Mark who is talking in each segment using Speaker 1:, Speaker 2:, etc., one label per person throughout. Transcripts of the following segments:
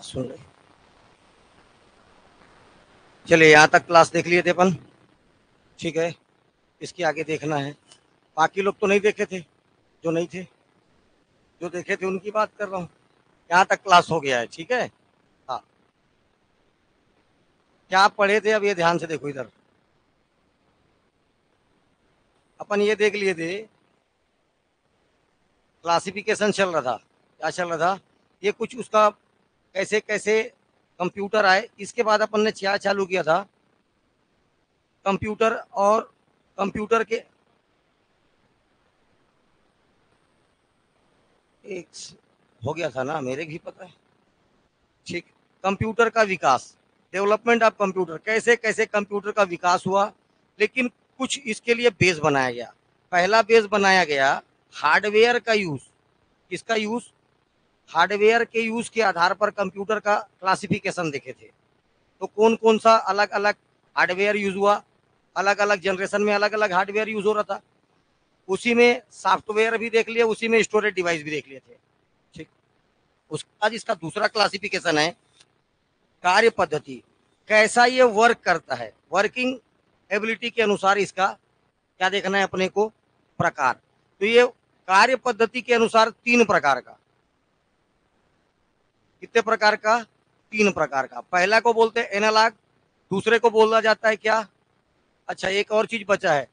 Speaker 1: बात सुन रहे। चलिए यहाँ तक क्लास देख लिए थे अपन, ठीक है। इसके आगे देखना है। बाकी लोग तो नहीं देखे थे, जो नहीं थे, जो देखे थे उनकी बात कर रहा हूँ। यहाँ तक क्लास हो गया है, ठीक है। हाँ, क्या आप पढ़े थे? अब ये ध्यान से देखो इधर। अपन ये देख लिए थे, क्लासिफिकेशन चल रहा था। क्या चल रहा था? ये कुछ उसका कैसे कैसे कंप्यूटर आए। इसके बाद अपन ने क्या चालू किया था? कंप्यूटर और कंप्यूटर के एक हो गया था ना, मेरे भी पता है, ठीक। कंप्यूटर का विकास, डेवलपमेंट ऑफ कंप्यूटर, कैसे कैसे कंप्यूटर का विकास हुआ। लेकिन कुछ इसके लिए बेस बनाया गया। पहला बेस बनाया गया हार्डवेयर का यूज। किसका यूज? हार्डवेयर के यूज के आधार पर कंप्यूटर का क्लासिफिकेशन देखे थे। तो कौन कौन सा अलग अलग हार्डवेयर यूज हुआ, अलग अलग जनरेशन में अलग अलग हार्डवेयर यूज हो रहा था। उसी में सॉफ्टवेयर भी देख लिया, उसी में स्टोरेज डिवाइस भी देख लिए थे, ठीक। उसके बाद इसका दूसरा क्लासिफिकेशन है कार्य पद्धति, कैसा ये वर्क करता है। वर्किंग एबिलिटी के अनुसार इसका क्या देखना है अपने को? प्रकार। तो ये कार्य पद्धति के अनुसार 3 प्रकार का। कितने प्रकार का? 3 प्रकार का। पहला को बोलते हैं एनालॉग, दूसरे को बोला जाता है क्या? अच्छा, एक और चीज बचा है।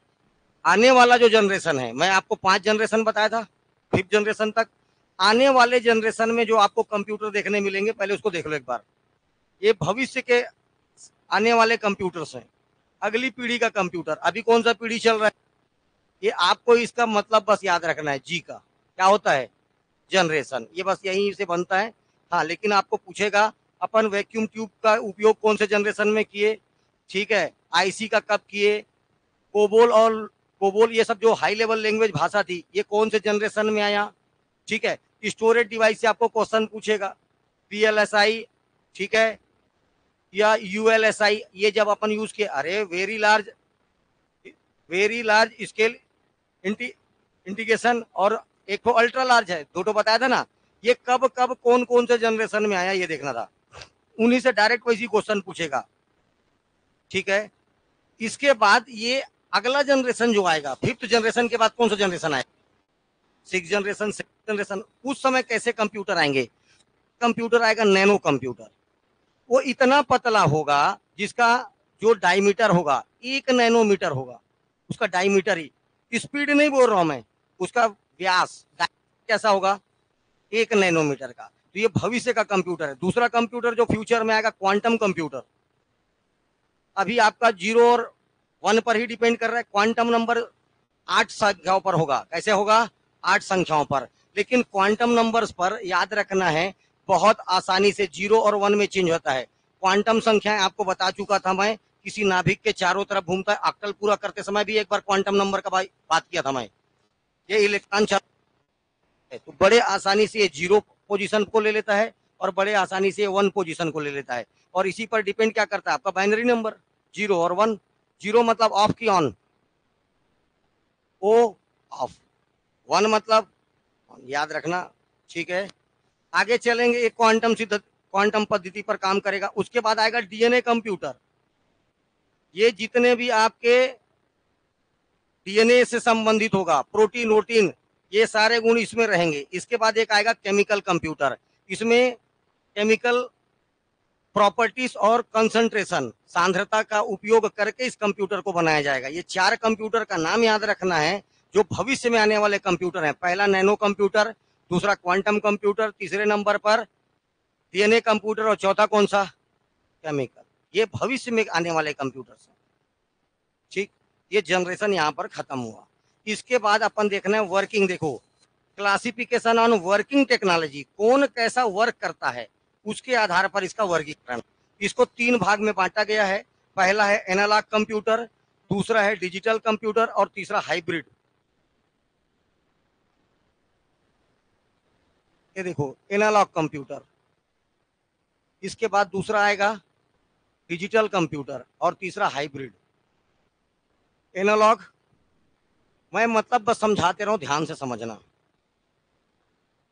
Speaker 1: आने वाला जो जनरेशन है, मैं आपको 5 जनरेशन बताया था, 5th जनरेशन तक। आने वाले जनरेशन में जो आपको कंप्यूटर देखने मिलेंगे, पहले उसको देख लो एक बार। ये भविष्य के आने वाले कंप्यूटर्स हैं, अगली पीढ़ी का कंप्यूटर। अभी कौन सा पीढ़ी चल रहा है? ये आपको इसका मतलब बस याद रखना है, जी का क्या होता है? जनरेशन। ये बस यहीं से बनता है। हाँ, लेकिन आपको पूछेगा अपन वैक्यूम ट्यूब का उपयोग कौन से जनरेशन में किए, ठीक है। आईसी का कब किए, कोबोल और कोबोल, ये सब जो हाई लेवल लैंग्वेज भाषा थी, ये कौन से जनरेशन में आया, ठीक है। स्टोरेज डिवाइस से आपको क्वेश्चन पूछेगा, पीएलएसआई, ठीक है, या यूएलएसआई, ये जब अपन यूज किए। अरे वेरी लार्ज स्केल इंटीग्रेशन, और एक तो अल्ट्रा लार्ज है, दो तो बताया था ना। ये कब कब कौन कौन से जनरेशन में आया, ये देखना था। उन्हीं से डायरेक्ट वैसी क्वेश्चन पूछेगा, ठीक है। इसके बाद ये अगला जनरेशन जो आएगा, 5th जनरेशन के बाद कौन सा जनरेशन आएगा? 6th generation, 7th generation. उस समय कैसे कंप्यूटर आएंगे? कंप्यूटर आएगा नैनो कंप्यूटर। वो इतना पतला होगा जिसका जो डायमीटर होगा 1 नैनोमीटर होगा, उसका डायमीटर ही। स्पीड नहीं बोल रहा हूं मैं, उसका व्यास कैसा होगा? 1 नैनोमीटर का। तो ये भविष्य का कंप्यूटर है। दूसरा कंप्यूटर जो फ्यूचर में आएगा, क्वांटम कंप्यूटर। अभी आपका 0 और 1 पर ही डिपेंड कर रहा है। क्वांटम नंबर 8 संख्याओं पर होगा। कैसे होगा? 8 संख्याओं पर। लेकिन क्वांटम नंबर्स पर याद रखना है, बहुत आसानी से 0 और 1 में चेंज होता है। क्वांटम संख्याएं आपको बता चुका था मैं, किसी नाभिक के चारों तरफ घूमता है। ऑक्टल पूरा करते समय भी एक बार क्वांटम नंबर का बात किया था मैं। ये इलेक्ट्रॉन है, तो बड़े आसानी से ये 0 पोजीशन को ले लेता है, और बड़े आसानी से 1 पोजीशन को ले लेता है। और इसी पर डिपेंड क्या करता है? आपका बाइनरी नंबर 0 और 1। 0 मतलब ऑफ की ऑन, ओ ऑफ। 1 मतलब याद रखना, ठीक है। आगे चलेंगे, एक क्वांटम पद्धति पर काम करेगा। उसके बाद आएगा डीएनए कंप्यूटर। ये जितने भी आपके डीएनए से संबंधित होगा, प्रोटीन वोटीन, ये सारे गुण इसमें रहेंगे। इसके बाद एक आएगा केमिकल कंप्यूटर। इसमें केमिकल प्रॉपर्टीज और कंसंट्रेशन, सांद्रता का उपयोग करके इस कंप्यूटर को बनाया जाएगा। ये 4 कंप्यूटर का नाम याद रखना है जो भविष्य में आने वाले कंप्यूटर हैं। पहला नैनो कंप्यूटर, दूसरा क्वांटम कंप्यूटर, तीसरे नंबर पर डीएनए कंप्यूटर, और चौथा कौन सा? केमिकल। ये भविष्य में आने वाले कंप्यूटर हैं, ठीक। ये जनरेशन यहाँ पर खत्म हुआ। इसके बाद अपन देखना है वर्किंग। देखो, क्लासिफिकेशन ऑन वर्किंग टेक्नोलॉजी, कौन कैसा वर्क करता है उसके आधार पर इसका वर्गीकरण। इसको 3 भाग में बांटा गया है। पहला है एनालॉग कंप्यूटर, दूसरा है डिजिटल कंप्यूटर, और तीसरा हाइब्रिड। ये देखो एनालॉग कंप्यूटर, इसके बाद दूसरा आएगा डिजिटल कंप्यूटर, और तीसरा हाइब्रिड। एनालॉग मैं मतलब बस समझाते रहो, ध्यान से समझना।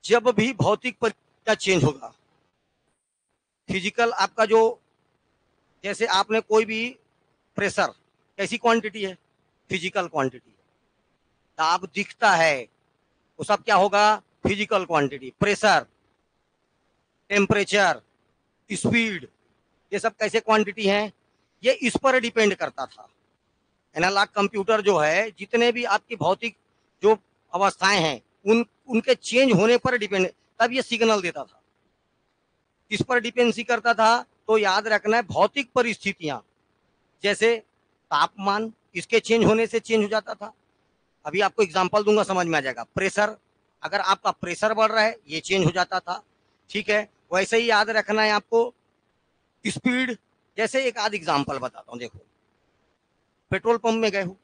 Speaker 1: जब भी भौतिक प्रक्रिया चेंज होगा, फिजिकल आपका जो, जैसे आपने कोई भी प्रेशर, कैसी क्वांटिटी है, फिजिकल क्वांटिटी, ताप दिखता है वो सब क्या होगा, physical quantity. Pressure, temperature, speed, ये सब कैसे क्वांटिटी हैं, ये इस पर डिपेंड करता था। एनालॉग कंप्यूटर जो है, जितने भी आपकी भौतिक जो अवस्थाएं हैं उनके चेंज होने पर डिपेंड, तब ये सिग्नल देता था। किस पर डिपेंडेंसी करता था, तो याद रखना है भौतिक परिस्थितियां, जैसे तापमान, इसके चेंज होने से चेंज हो जाता था। अभी आपको एग्जांपल दूंगा, समझ में आ जाएगा। प्रेशर, अगर आपका प्रेशर बढ़ रहा है ये चेंज हो जाता था, ठीक है। वैसे ही याद रखना है आपको स्पीड। जैसे एक आध एग्जांपल बताता हूं, देखो पेट्रोल पंप में गए हो,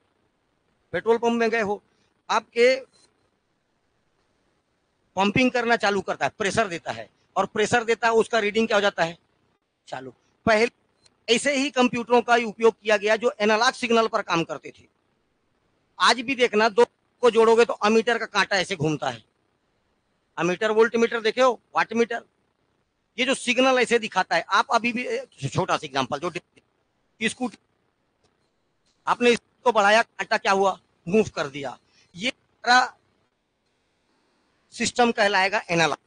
Speaker 1: पेट्रोल पंप में गए हो, आपके पंपिंग करना चालू करता है, प्रेशर देता है, और प्रेशर देता है, उसका रीडिंग क्या हो जाता है, चालू। पहले ऐसे ही कंप्यूटरों का उपयोग किया गया जो एनालॉग सिग्नल पर काम करते थे। आज भी देखना, दो को जोड़ोगे तो अमीटर का कांटा ऐसे घूमता है, अमीटर वोल्ट मीटर देखे हो, वाट मीटर, ये जो सिग्नल ऐसे दिखाता है। आप अभी भी छोटा सा एग्जांपल, जो स्कूटी, आपने इसको बढ़ाया, कांटा क्या हुआ, मूव कर दिया, ये सिस्टम कहलाएगा एनालॉग।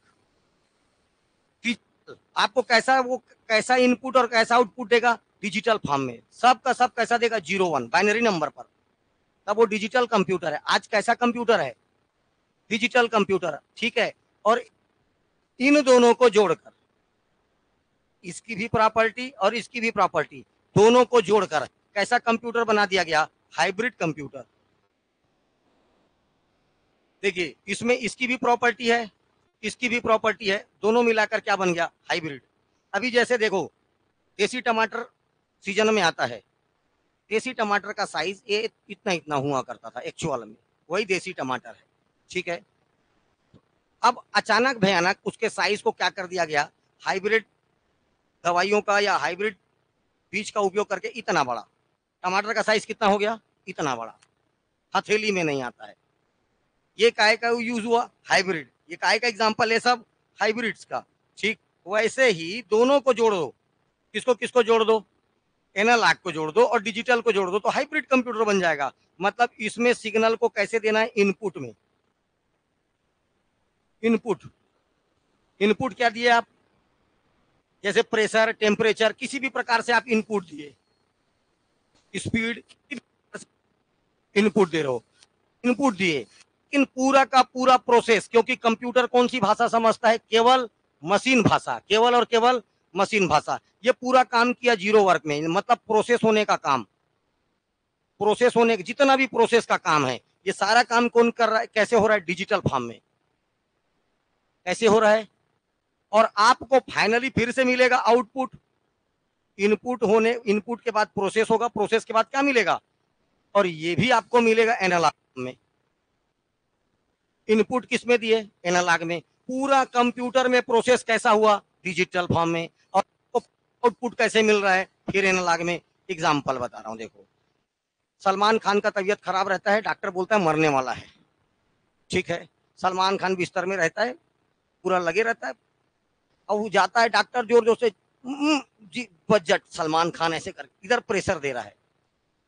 Speaker 1: आपको कैसा, वो कैसा इनपुट और कैसा आउटपुट देगा, डिजिटल फॉर्म में, सब का सब कैसा देगा, 0 1 बाइनरी नंबर पर, तब वो डिजिटल कंप्यूटर है। आज कैसा कंप्यूटर है, डिजिटल कंप्यूटर, ठीक है। और इन दोनों को जोड़कर, इसकी भी प्रॉपर्टी और इसकी भी प्रॉपर्टी, दोनों को जोड़कर कैसा कंप्यूटर बना दिया गया, हाइब्रिड कंप्यूटर। देखिए इसमें इसकी भी प्रॉपर्टी है, इसकी भी प्रॉपर्टी है, दोनों मिलाकर क्या बन गया, हाइब्रिड। अभी जैसे देखो, देसी टमाटर सीजन में आता है, देसी टमाटर का साइज ये इतना इतना हुआ करता था एक्चुअल में, वही देसी टमाटर है, ठीक है। अब अचानक भयानक उसके साइज को क्या कर दिया गया, हाइब्रिड दवाइयों का या हाइब्रिड बीज का उपयोग करके इतना बड़ा टमाटर का साइज कितना हो गया, इतना बड़ा, हथेली में नहीं आता है। ये काय का यूज हुआ, हाइब्रिड। ये काय का एग्जांपल है, सब हाइब्रिड्स का, ठीक। वैसे ही दोनों को जोड़ दो, किसको किसको जोड़ दो, एनालॉग को जोड़ दो और डिजिटल को जोड़ दो, तो हाइब्रिड कंप्यूटर बन जाएगा। मतलब इसमें सिग्नल को कैसे देना है, इनपुट में, इनपुट, इनपुट क्या दिए आप, जैसे प्रेशर, टेम्परेचर, किसी भी प्रकार से आप इनपुट दिए, स्पीड, इनपुट दे रहे हो, इनपुट दिए। इन पूरा का पूरा प्रोसेस, क्योंकि कंप्यूटर कौन सी भाषा समझता है, केवल मशीन भाषा, केवल और केवल मशीन भाषा। ये पूरा काम किया 0 वर्क में, मतलब प्रोसेस होने का काम, प्रोसेस होने, जितना भी प्रोसेस का काम है, ये सारा काम कौन कर रहा है, कैसे हो रहा है, डिजिटल फॉर्म में कैसे हो रहा है। और आपको फाइनली फिर से मिलेगा आउटपुट। इनपुट होने, इनपुट के बाद प्रोसेस होगा, प्रोसेस के बाद क्या मिलेगा, और ये भी आपको मिलेगा एनालॉग में। इनपुट किस में दिए, एनालॉग में। पूरा कंप्यूटर में प्रोसेस कैसा हुआ, डिजिटल फॉर्म में, और आउटपुट कैसे मिल रहा है, फिर एनालॉग में। एग्जांपल बता रहा हूं, देखो सलमान खान का तबीयत खराब रहता है, डॉक्टर बोलता है मरने वाला है, ठीक है। सलमान खान बिस्तर में रहता है, पूरा लगे रहता है, और वो जाता है, डॉक्टर जोर जोर से जी बजट, सलमान खान ऐसे कर, इधर प्रेशर दे रहा है,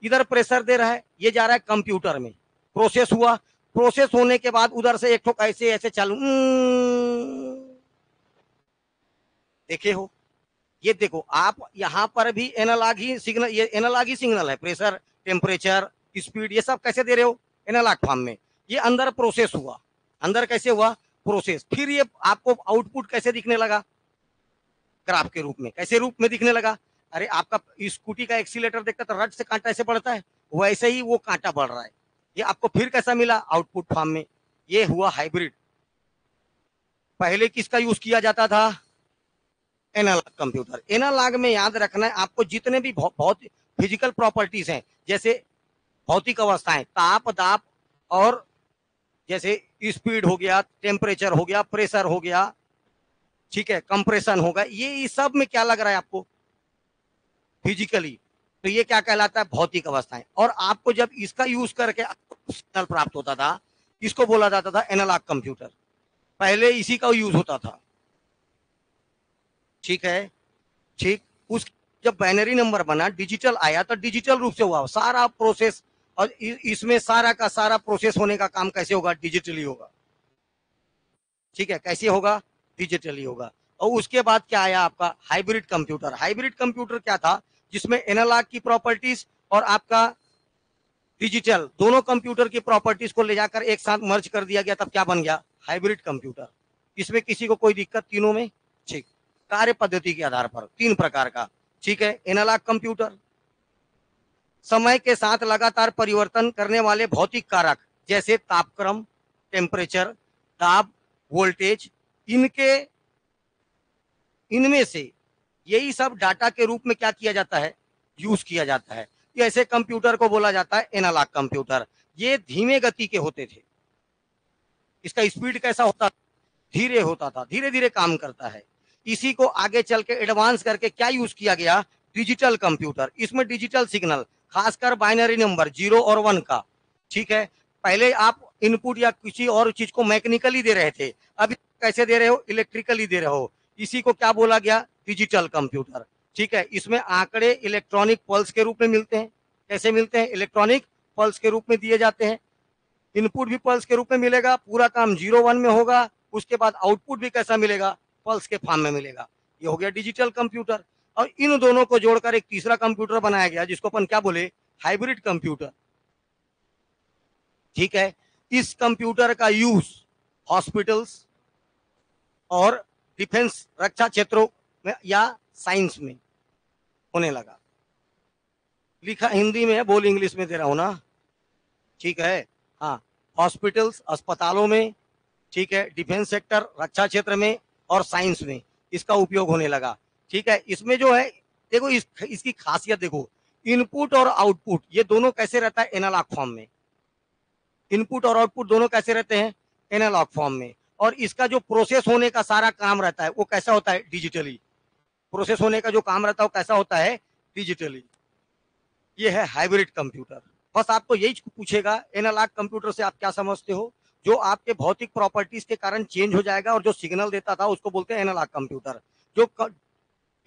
Speaker 1: इधर प्रेशर दे रहा है, ये जा रहा है कंप्यूटर में, प्रोसेस हुआ, प्रोसेस होने के बाद उधर से एक ठोक ऐसे ऐसे चालू, देखे हो, ये देखो आप, यहां पर भी एनालॉग ही सिग्नल, ये एनालॉग ही सिग्नल है, प्रेशर, टेम्परेचर, स्पीड, ये सब कैसे दे रहे हो, एनालॉग फॉर्म में। ये अंदर प्रोसेस हुआ, अंदर कैसे हुआ, प्रोसेस, फिर ये आपको आउटपुट कैसे दिखने लगा, ग्राफ के रूप में। कैसे रूप में दिखने लगा, अरे आपका स्कूटी का एक्सीलेटर देखता तो रट से कांटा ऐसे बढ़ता है, वैसे ही वो कांटा बढ़ रहा है। ये आपको फिर कैसा मिला, आउटपुट फॉर्म में। ये हुआ हाइब्रिड। पहले किसका यूज किया जाता था, एनालॉग कंप्यूटर। एनालॉग में याद रखना है आपको, जितने भी बहुत फिजिकल प्रॉपर्टीज हैं, जैसे भौतिक अवस्थाएं, ताप, दाब, और जैसे स्पीड हो गया, टेम्परेचर हो गया, प्रेशर हो गया, ठीक है, कंप्रेशन होगा, ये सब में क्या लग रहा है आपको, फिजिकली, तो ये क्या कहलाता है, भौतिक अवस्थाएं। और आपको जब इसका यूज करके सिग्नल प्राप्त होता था, इसको बोला जाता था एनालॉग कंप्यूटर। पहले इसी का यूज होता था, ठीक है। ठीक, उस जब बाइनरी नंबर बना, डिजिटल आया, तो डिजिटल रूप से हुआ सारा प्रोसेस। और इसमें सारा का सारा प्रोसेस होने का काम कैसे होगा? डिजिटली होगा। ठीक है, कैसे होगा? डिजिटली होगा। और उसके बाद क्या आया आपका? Hybrid computer. हाइब्रिड कंप्यूटर क्या था? जिसमें एनालॉग की प्रॉपर्टीज और आपका डिजिटल दोनों कंप्यूटर की प्रॉपर्टीज को ले जाकर एक साथ मर्ज कर दिया गया, तब क्या बन गया? Hybrid computer. इसमें किसी को कोई दिक्कत तीनों में? ठीक। कार्य पद्धति के आधार पर 3 प्रकार का। ठीक है, एनालॉग कंप्यूटर, समय के साथ लगातार परिवर्तन करने वाले भौतिक कारक जैसे तापक्रम, टेम्परेचर, दाब, वोल्टेज, इनके इनमें से यही सब डाटा के रूप में क्या किया जाता है? यूज किया जाता है। ऐसे कंप्यूटर को बोला जाता है एनालॉग कंप्यूटर। ये धीमे गति के होते थे। इसका स्पीड कैसा होता? धीरे होता था, धीरे धीरे काम करता है। इसी को आगे चल के एडवांस करके क्या यूज किया गया? Digital computer. इसमें डिजिटल सिग्नल, खासकर बाइनरी नंबर 0 और 1 का। ठीक है, पहले आप इनपुट या किसी और चीज को मैकेनिकली दे रहे थे, अभी कैसे दे रहे हो? इलेक्ट्रिकली दे रहे हो। इसी को क्या बोला गया? Digital computer. ठीक है, इसमें आंकड़े इलेक्ट्रॉनिक पल्स के रूप में मिलते हैं। कैसे मिलते हैं? इलेक्ट्रॉनिक पल्स के रूप में दिए जाते हैं। इनपुट भी पल्स के रूप में मिलेगा, पूरा काम 0-1 में होगा। उसके बाद आउटपुट भी कैसा मिलेगा? पल्स के फॉर्म में मिलेगा। ये हो गया डिजिटल कंप्यूटर। और इन दोनों को जोड़कर एक तीसरा कंप्यूटर बनाया गया, जिसको अपन क्या बोले? Hybrid computer. ठीक है, इस कंप्यूटर का यूज हॉस्पिटल्स और डिफेंस रक्षा क्षेत्रों में या साइंस में होने लगा। लिखा हिंदी में है, बोल इंग्लिश में दे रहा हूं ना। ठीक है, हाँ, हॉस्पिटल्स, अस्पतालों में, ठीक है, डिफेंस सेक्टर, रक्षा क्षेत्र में और साइंस में इसका उपयोग होने लगा। ठीक है, इसमें जो है देखो, इसकी खासियत देखो, इनपुट और आउटपुट ये दोनों कैसे रहता है? एनालॉग फॉर्म में। इनपुट और आउटपुट दोनों कैसे रहते हैं? एनालॉग फॉर्म में। और इसका जो प्रोसेस होने का सारा काम रहता है वो कैसा होता है? डिजिटली। प्रोसेस होने का जो काम रहता है वो कैसा होता है? डिजिटली। ये है हाइब्रिड कंप्यूटर। बस आपको यही पूछेगा, एनालॉग कंप्यूटर से आप क्या समझते हो? जो आपके भौतिक प्रॉपर्टीज के कारण चेंज हो जाएगा और जो सिग्नल देता था उसको बोलते हैं एनालॉग कंप्यूटर। जो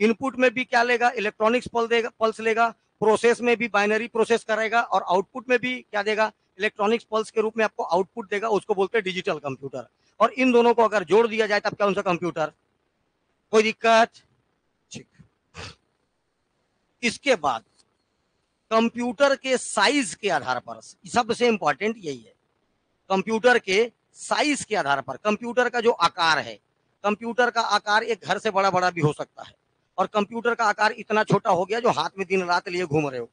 Speaker 1: इनपुट में भी क्या लेगा? इलेक्ट्रॉनिक्स पल्स लेगा। प्रोसेस में भी बाइनरी प्रोसेस करेगा और आउटपुट में भी क्या देगा? इलेक्ट्रॉनिक्स पल्स के रूप में आपको आउटपुट देगा, उसको बोलते हैं डिजिटल कंप्यूटर। और इन दोनों को अगर जोड़ दिया जाए तब क्या उनका कंप्यूटर? कोई दिक्कत? ठीक। इसके बाद कंप्यूटर के साइज के आधार पर, सबसे इंपॉर्टेंट यही है, कंप्यूटर के साइज के आधार पर, कंप्यूटर का जो आकार है, कंप्यूटर का आकार एक घर से बड़ा बड़ा भी हो सकता है। और कंप्यूटर का आकार इतना छोटा हो गया जो हाथ में दिन रात लिए घूम रहे हो,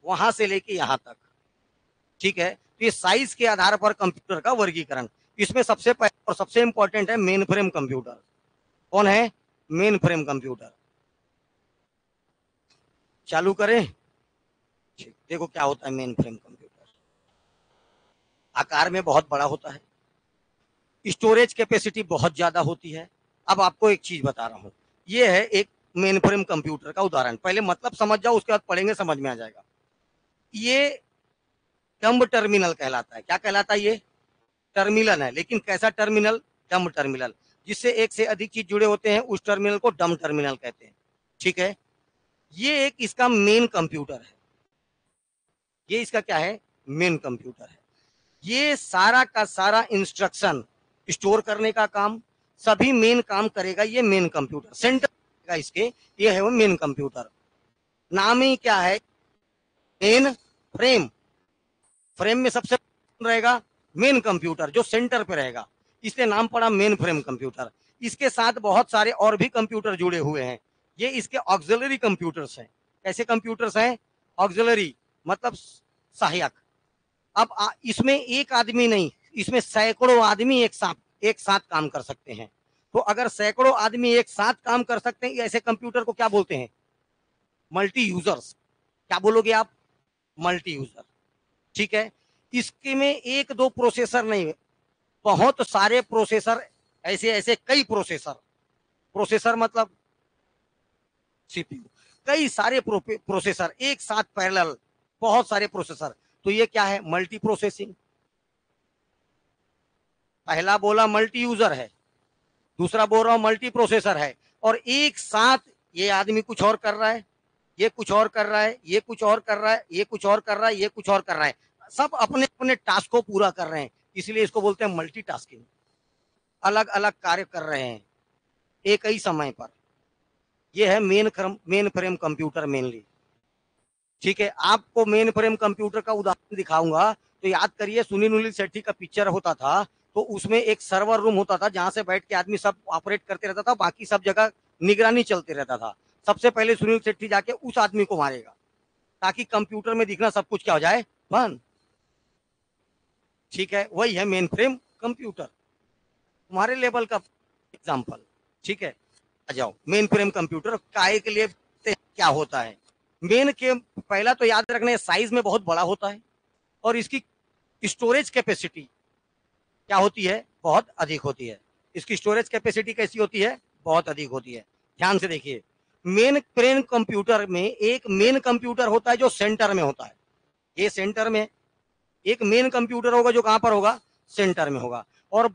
Speaker 1: वहां से लेके यहां तक। ठीक है, तो ये साइज के आधार पर कंप्यूटर का वर्गीकरण। इसमें सबसे पहले और सबसे इंपॉर्टेंट है मेन फ्रेम कंप्यूटर। कौन है? Main frame computer. चालू करें? ठीक, देखो क्या होता है मेन फ्रेम कंप्यूटर। आकार में बहुत बड़ा होता है, स्टोरेज कैपेसिटी बहुत ज्यादा होती है। अब आपको एक चीज बता रहा हूं, ये है एक मेन फ्रेम कंप्यूटर का उदाहरण। पहले मतलब समझ जाओ, उसके बाद पढ़ेंगे, समझ में आ जाएगा। ये डम्ब टर्मिनल कहलाता है। क्या कहलाता है? ये टर्मिनल है, लेकिन कैसा टर्मिनल? Dumb terminal. जिससे एक से अधिक चीज जुड़े होते हैं उस टर्मिनल को डम्ब टर्मिनल कहते हैं। ठीक है, ये एक इसका मेन कंप्यूटर है। ये इसका क्या है? मेन कंप्यूटर है। ये सारा का सारा इंस्ट्रक्शन स्टोर करने का काम, सभी मेन काम करेगा ये मेन कंप्यूटर। सेंटर इसके ये है वो मेन कंप्यूटर। नाम ही क्या है? Main frame. फ्रेम में सबसे रहेगा मेन कंप्यूटर जो सेंटर पे रहेगा, इसलिए नाम पड़ा मेन फ्रेम कंप्यूटर। इसके साथ बहुत सारे और भी कंप्यूटर जुड़े हुए हैं, ये इसके ऑक्सिलरी कंप्यूटर्स हैं। कैसे कंप्यूटर्स हैं? ऑक्सिलरी मतलब सहायक। अब इसमें एक आदमी नहीं, इसमें सैकड़ों आदमी एक साथ काम कर सकते हैं। तो अगर सैकड़ों आदमी एक साथ काम कर सकते हैं, ऐसे कंप्यूटर को क्या बोलते हैं? Multi users. क्या बोलोगे आप? Multi user. ठीक है, इसके में एक दो प्रोसेसर नहीं, बहुत सारे प्रोसेसर, ऐसे ऐसे कई प्रोसेसर। प्रोसेसर मतलब सीपीयू। कई सारे प्रोसेसर एक साथ पैरेलल, बहुत सारे प्रोसेसर। तो ये क्या है? Multi processing. पहला बोला मल्टी यूजर है, दूसरा बोल रहा हूं मल्टी प्रोसेसर है। और एक साथ ये आदमी कुछ और कर रहा है, ये कुछ और कर रहा है, ये कुछ और कर रहा है, ये कुछ और कर रहा है, ये कुछ और कर रहा है, सब अपने अपने टास्क को पूरा कर रहे हैं, इसलिए इसको बोलते हैं मल्टीटास्किंग। अलग अलग कार्य कर रहे हैं एक ही समय पर। ये है मेन फ्रेम कंप्यूटर मेनली। ठीक है, आपको मेन फ्रेम कंप्यूटर का उदाहरण दिखाऊंगा तो याद करिए, सुनील शेट्टी का पिक्चर होता था तो उसमें एक सर्वर रूम होता था जहां से बैठ के आदमी सब ऑपरेट करते रहता था, बाकी सब जगह निगरानी चलते रहता था। सबसे पहले सुनील शेट्टी जाके उस आदमी को मारेगा ताकि कंप्यूटर में दिखना सब कुछ क्या हो जाए, बंद। ठीक है, वही है मेन फ्रेम कंप्यूटर, तुम्हारे लेवल का एग्जाम्पल। ठीक है, आ जाओ मेन फ्रेम कंप्यूटर काय के लिए क्या होता है। मेन के पहला तो याद रखना है, साइज में बहुत बड़ा होता है और इसकी स्टोरेज कैपेसिटी क्या होती है, बहुत अधिक होती है। इसकी स्टोरेज कैपेसिटी कैसी होती है, बहुत अधिक होती है। ध्यान से देखिए, मेन फ्रेम कंप्यूटर में एक मेन कंप्यूटर होता है जो सेंटर में होता है। ये सेंटर में एक मेन कंप्यूटर होगा जो कहां पर होगा, सेंटर में होगा। और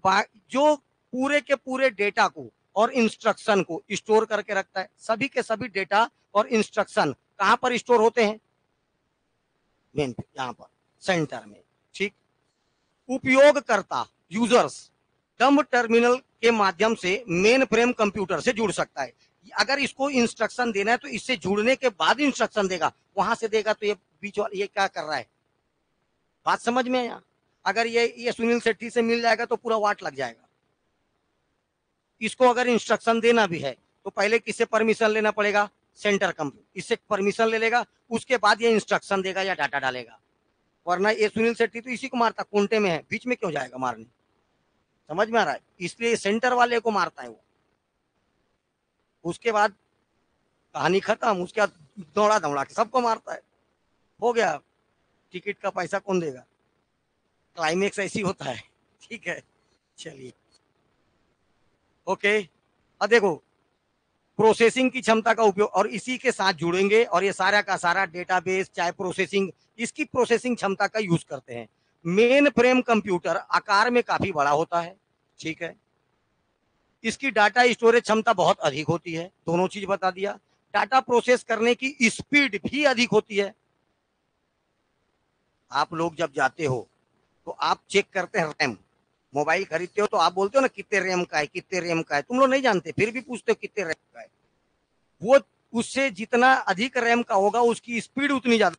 Speaker 1: जो पूरे के पूरे डेटा को और इंस्ट्रक्शन को स्टोर करके रखता है। सभी के सभी डेटा और इंस्ट्रक्शन कहां पर स्टोर होते हैं, मेन यहां पर सेंटर में। ठीक, उपयोगकर्ता यूजर्स डम्ब टर्मिनल के माध्यम से मेन फ्रेम कंप्यूटर से जुड़ सकता है। अगर इसको इंस्ट्रक्शन देना है तो इससे जुड़ने के बाद इंस्ट्रक्शन देगा, वहां से देगा तो ये बीच वाला ये क्या कर रहा है, बात समझ में आया। अगर ये सुनील शेट्टी से मिल जाएगा तो पूरा वाट लग जाएगा। इसको अगर इंस्ट्रक्शन देना भी है तो पहले किससे परमिशन लेना पड़ेगा, सेंटर कंप्यूटर, इससे परमिशन ले लेगा, उसके बाद ये इंस्ट्रक्शन देगा या डाटा डालेगा। वरना ये सुनील शेट्टी तो इसी को मारता, कुंटे में है, बीच में क्यों जाएगा मारने, समझ में आ रहा है। इसलिए सेंटर वाले को मारता है वो। उसके बाद कहानी खत्म, उसके बाद दौड़ा दौड़ा के सबको मारता है, हो गया। टिकट का पैसा कौन देगा, क्लाइमेक्स ऐसी होता है। ठीक है, चलिए ओके। अब देखो, प्रोसेसिंग की क्षमता का उपयोग और इसी के साथ जुड़ेंगे और ये सारा का सारा डेटाबेस चाहे प्रोसेसिंग, इसकी प्रोसेसिंग क्षमता का यूज करते हैं। मेन फ्रेम कंप्यूटर आकार में काफी बड़ा होता है। ठीक है, इसकी डाटा स्टोरेज क्षमता बहुत अधिक होती है, दोनों चीज बता दिया। डाटा प्रोसेस करने की स्पीड भी अधिक होती है। आप लोग जब जाते हो तो आप चेक करते हैं रैम, मोबाइल खरीदते हो तो आप बोलते हो ना कितने रैम का है, कितने रैम का है, तुम लोग नहीं जानते फिर भी पूछते हो कितने रैम का है। वो उससे जितना अधिक रैम का होगा उसकी स्पीड उतनी ज्यादा,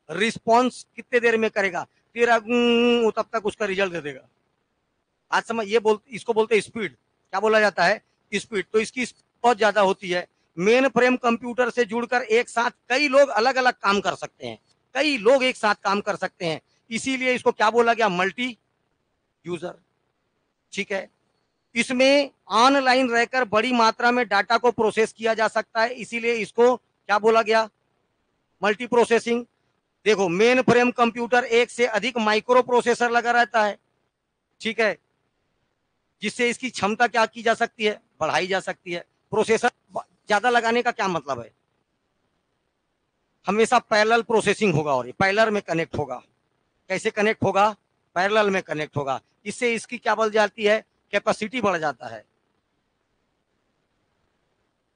Speaker 1: रिस्पॉन्स कितने देर में करेगा, तेरा तब तक उसका रिजल्ट दे देगा। आज समझ, इसको बोलते हैं स्पीड। क्या बोला जाता है, स्पीड। तो इसकी बहुत ज्यादा होती है। मेन फ्रेम कंप्यूटर से जुड़कर एक साथ कई लोग अलग अलग काम कर सकते हैं, कई लोग एक साथ काम कर सकते हैं, इसीलिए इसको क्या बोला गया, मल्टी यूजर। ठीक है, इसमें ऑनलाइन रहकर बड़ी मात्रा में डाटा को प्रोसेस किया जा सकता है, इसीलिए इसको क्या बोला गया, मल्टी प्रोसेसिंग। देखो, मेन फ्रेम कंप्यूटर एक से अधिक माइक्रो प्रोसेसर लगा रहता है। ठीक है, जिससे इसकी क्षमता क्या की जा सकती है, बढ़ाई जा सकती है। प्रोसेसर ज्यादा लगाने का क्या मतलब है, हमेशा पैरेलल प्रोसेसिंग होगा और ये पैरेलल में कनेक्ट होगा। कैसे कनेक्ट होगा, पैरेलल में कनेक्ट होगा। इससे इसकी क्या बढ़ जाती है, कैपेसिटी बढ़ जाता है।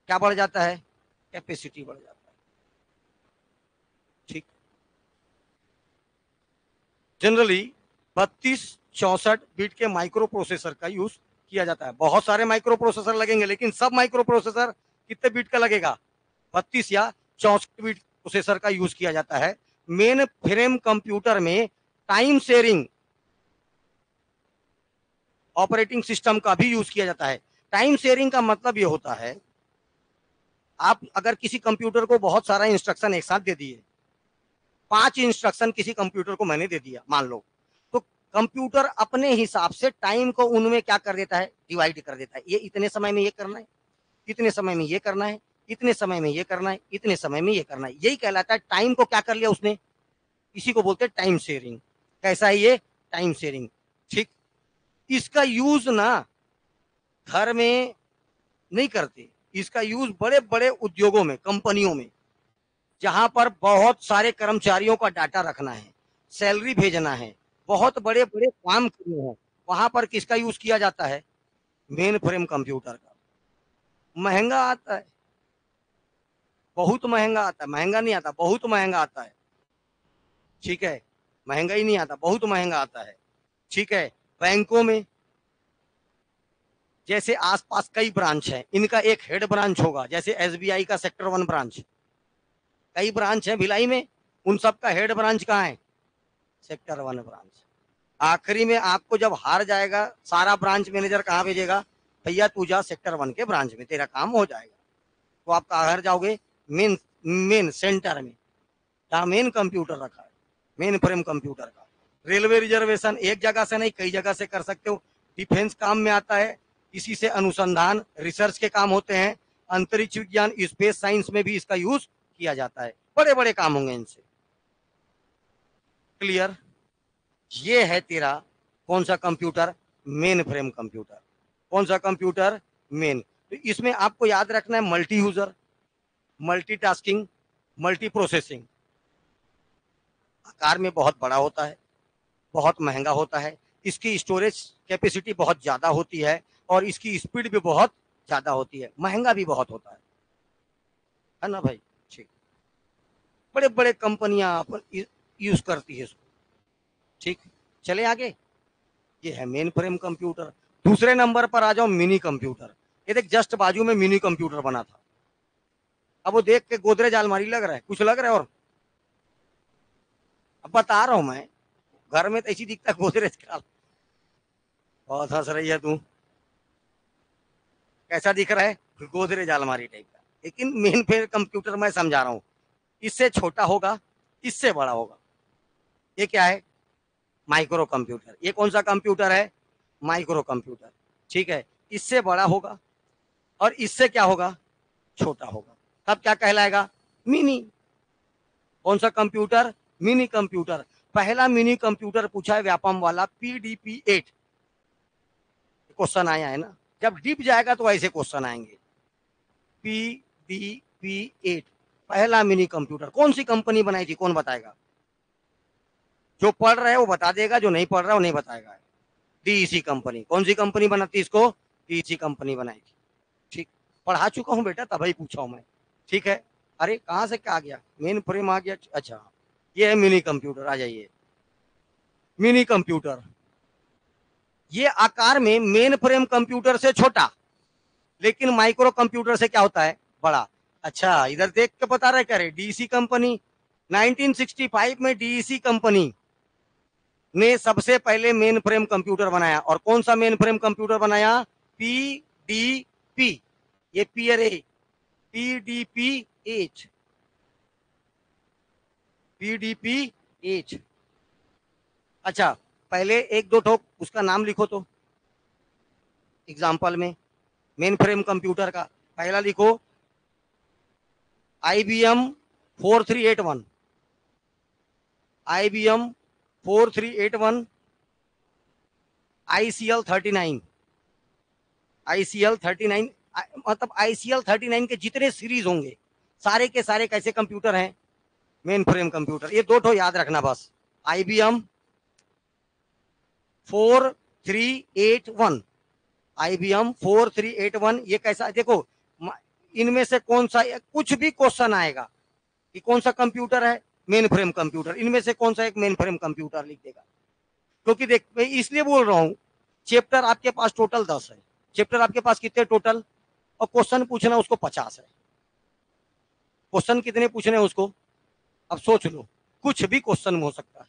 Speaker 1: क्या बढ़ जाता है, कैपेसिटी बढ़ जाता है। ठीक, जनरली 32-64 बिट के माइक्रो प्रोसेसर का यूज किया जाता है। बहुत सारे माइक्रो प्रोसेसर लगेंगे लेकिन सब माइक्रो प्रोसेसर कितने बिट का लगेगा, 32 या 64 बिट प्रोसेसर का यूज किया जाता है। मेन फ्रेम कंप्यूटर में टाइम शेयरिंग ऑपरेटिंग सिस्टम का भी यूज किया जाता है। टाइम शेयरिंग का मतलब यह होता है, आप अगर किसी कंप्यूटर को बहुत सारा इंस्ट्रक्शन एक साथ दे दिए, 5 इंस्ट्रक्शन किसी कंप्यूटर को मैंने दे दिया मान लो, तो कंप्यूटर अपने हिसाब से टाइम को उनमें क्या कर देता है, डिवाइड कर देता है। ये इतने समय में ये करना है, इतने समय में ये करना है, इतने समय में ये करना है, इतने समय में ये करना है। यही कहलाता है टाइम को क्या कर लिया उसने, इसी को बोलते हैं टाइम शेयरिंग। कैसा है ये, टाइम शेयरिंग। ठीक, इसका यूज ना घर में नहीं करते, इसका यूज बड़े बड़े उद्योगों में, कंपनियों में, जहां पर बहुत सारे कर्मचारियों का डाटा रखना है, सैलरी भेजना है, बहुत बड़े बड़े काम करने हैं, वहां पर किसका यूज किया जाता है, मेन फ्रेम कंप्यूटर का। महंगा आता है, बहुत महंगा आता है, महंगा नहीं आता, बहुत महंगा आता है। ठीक है, महंगा ही नहीं आता, बहुत महंगा आता है। ठीक है, बैंकों में जैसे आसपास कई ब्रांच है, इनका एक हेड ब्रांच होगा, जैसे एसबीआई का सेक्टर 1 ब्रांच, कई ब्रांच है भिलाई में, उन सब का हेड ब्रांच कहाँ है? Sector 1 branch. आखिरी में आपको जब हार जाएगा, सारा ब्रांच मैनेजर कहाँ भेजेगा? भैया तू जा सेक्टर 1 के ब्रांच में, तेरा काम हो जाएगा। तो आप कहाँ जाओगे? मेन मेन सेंटर में, जहाँ मेन कंप्यूटर रखा है, मेन फ्रेम कंप्यूटर का। रेलवे रिजर्वेशन एक जगह से नहीं, कई जगह से कर सकते हो। डिफेंस काम में आता है, इसी से अनुसंधान रिसर्च के काम होते हैं। अंतरिक्ष विज्ञान स्पेस साइंस में भी इसका यूज किया जाता है, बड़े बड़े काम होंगे इनसे। क्लियर? ये है तेरा कौन सा कंप्यूटर? Mainframe computer. कौन सा कंप्यूटर? मेन। तो इसमें आपको याद रखना है multi user, multitasking, multi processing. आकार में बहुत बड़ा होता है, बहुत महंगा होता है, इसकी स्टोरेज कैपेसिटी बहुत ज्यादा होती है, और इसकी स्पीड भी बहुत ज्यादा होती है, महंगा भी बहुत होता है ना भाई? ठीक, बड़े बड़े कंपनियां यूज करती है इसको। ठीक, चले आगे। ये है मेन फ्रेम कंप्यूटर। दूसरे नंबर पर आ जाओ, मिनी कंप्यूटर। ये देख, जस्ट बाजू में मिनी कंप्यूटर बना था। अब वो देख के गोदरेज अलमारी लग रहा है, कुछ लग रहा है? और अब बता रहा हूं मैं, घर में तो ऐसी दिखता है गोदरेज का। बहुत हंस रही है तू। कैसा दिख रहा है? गोदरेज अलमारी टाइप का। लेकिन मेन फ्रेम कंप्यूटर मैं समझा रहा हूँ, इससे छोटा होगा, इससे बड़ा होगा। ये क्या है? Micro computer. ये कौन सा कंप्यूटर है? Micro computer. ठीक है, इससे बड़ा होगा, और इससे क्या होगा? छोटा होगा। तब क्या कहलाएगा? मिनी। कौन सा कंप्यूटर? Mini computer. पहला मिनी कंप्यूटर पूछा है व्यापम वाला, PDP-8 क्वेश्चन आया है ना। जब डीप जाएगा तो ऐसे क्वेश्चन आएंगे। PDP-8 पहला मिनी कंप्यूटर कौन सी कंपनी बनाई थी? कौन बताएगा? जो पढ़ रहा है वो बता देगा, जो नहीं पढ़ रहा है वो नहीं बताएगा। DEC company. कौन सी कंपनी बनाती इसको? डीईसी कंपनी बनाई थी। ठीक, पढ़ा चुका हूं बेटा, तभी पूछा हूं मैं। ठीक है, अरे कहां से क्या आ गया? मेन फ्रेम आ गया। अच्छा, ये है मिनी कंप्यूटर। आ जाइए, मिनी कंप्यूटर। ये आकार में मेन फ्रेम कंप्यूटर से छोटा, लेकिन माइक्रो कंप्यूटर से क्या होता है? बड़ा। अच्छा, इधर देख के बता रहे क्या रे? डीईसी कंपनी 1965 में डीईसी कंपनी ने सबसे पहले मेन फ्रेम कंप्यूटर बनाया। और कौन सा मेन फ्रेम कंप्यूटर बनाया? PDP। ये पी अरे PDP-8। PDP-8। अच्छा, पहले एक दो ठोक उसका नाम लिखो तो एग्जाम्पल में, मेन फ्रेम कंप्यूटर का। पहला लिखो IBM 4381, IBM 4381, ICL 39, ICL 39। मतलब ICL 39 के जितने सीरीज होंगे, सारे के सारे कैसे कंप्यूटर हैं? Main frame computer. ये दो ठो याद रखना बस। IBM 4381, IBM 4381। ये कैसा? देखो, इनमें से कौन सा, कुछ भी क्वेश्चन आएगा कि कौन सा कंप्यूटर है? Main frame computer. इनमें से कौन सा एक मेन फ्रेम कंप्यूटर लिख देगा। क्योंकि देख, मैं इसलिए बोल रहा हूं, चैप्टर आपके पास टोटल 10 है। चैप्टर आपके पास कितने टोटल? और क्वेश्चन पूछना उसको 50 है। क्वेश्चन कितने पूछने हैं उसको? अब सोच लो, कुछ भी क्वेश्चन हो सकता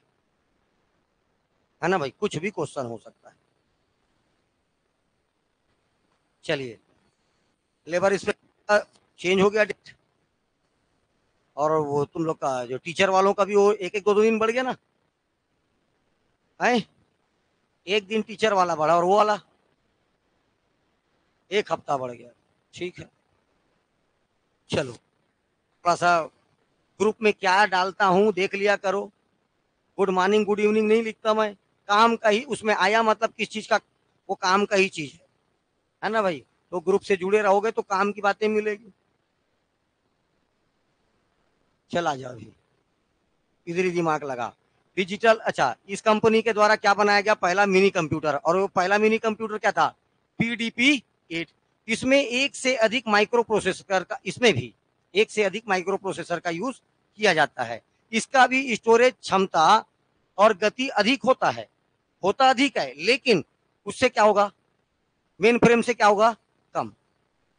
Speaker 1: है ना भाई? कुछ भी क्वेश्चन हो सकता है। चलिए, लेबर इंस्पेक्टर चेंज हो गया डेट, और वो तुम लोग का जो टीचर वालों का भी वो एक एक दो दो दिन बढ़ गया ना है। एक दिन टीचर वाला बढ़ा, और वो वाला एक हफ्ता बढ़ गया। ठीक है, चलो, थोड़ा सा ग्रुप में क्या डालता हूँ देख लिया करो। गुड मॉर्निंग गुड इवनिंग नहीं लिखता मैं, काम का ही उसमें आया, मतलब किस चीज का? वो काम का ही चीज है ना भाई? तो ग्रुप से जुड़े रहोगे तो काम की बातें मिलेगी। चला जाओ अभी, इधर ही दिमाग लगा। डिजिटल। अच्छा, इस कंपनी के द्वारा क्या बनाया गया? पहला मिनी कंप्यूटर। और वो पहला मिनी कंप्यूटर क्या था? PDP-8। इसमें एक से अधिक माइक्रो प्रोसेसर का, इसमें भी एक से अधिक माइक्रो प्रोसेसर का यूज किया जाता है। इसका भी स्टोरेज क्षमता और गति अधिक होता अधिक है, लेकिन उससे क्या होगा, मेन फ्रेम से क्या होगा, कम।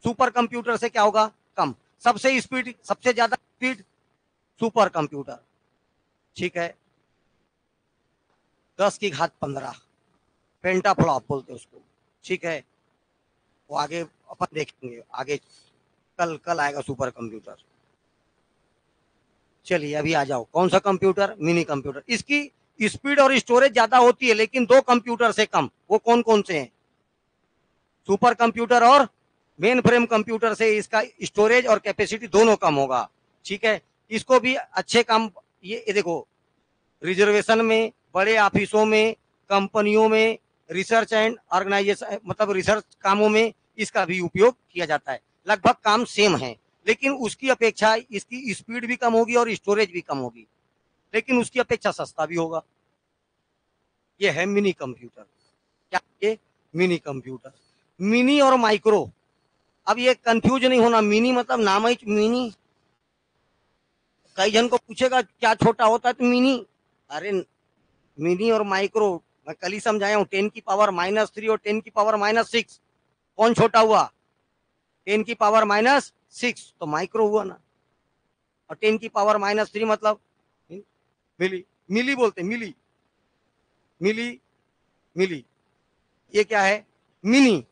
Speaker 1: सुपर कंप्यूटर से क्या होगा, कम। सबसे स्पीड, सबसे ज्यादा स्पीड सुपर कंप्यूटर, ठीक है। 10⁻15 पेंटाफ्लॉप बोलते हैं उसको, ठीक है। वो आगे अपन देखेंगे, आगे कल आएगा सुपर कंप्यूटर। चलिए अभी आ जाओ, कौन सा कंप्यूटर, मिनी कंप्यूटर। इसकी स्पीड और स्टोरेज ज्यादा होती है, लेकिन 2 कंप्यूटर से कम। वो कौन कौन से हैं, सुपर कंप्यूटर और मेन फ्रेम कंप्यूटर से इसका स्टोरेज और कैपेसिटी दोनों कम होगा, ठीक है। इसको भी अच्छे काम, ये देखो, रिजर्वेशन में, बड़े ऑफिसों में, कंपनियों में, रिसर्च एंड ऑर्गेनाइजेशन, मतलब रिसर्च कामों में इसका भी उपयोग किया जाता है। लगभग काम सेम है, लेकिन उसकी अपेक्षा इसकी स्पीड भी कम होगी और स्टोरेज भी कम होगी, लेकिन उसकी अपेक्षा सस्ता भी होगा। ये है मिनी कंप्यूटर। क्या ये मिनी कंप्यूटर, मिनी और माइक्रो। अब ये कंफ्यूज नहीं होना, मिनी मतलब नाम ही मिनी। कई जन को पूछेगा क्या छोटा होता है, तो मिनी। अरे मिनी और माइक्रो मैं कल ही समझाया हूँ, 10⁻³ और 10⁻⁶, कौन छोटा हुआ, 10⁻⁻⁶, तो माइक्रो हुआ ना। और 10⁻³ मतलब मिली, मिली बोलते, मिली, मिली, मिली। ये क्या है, मिनी।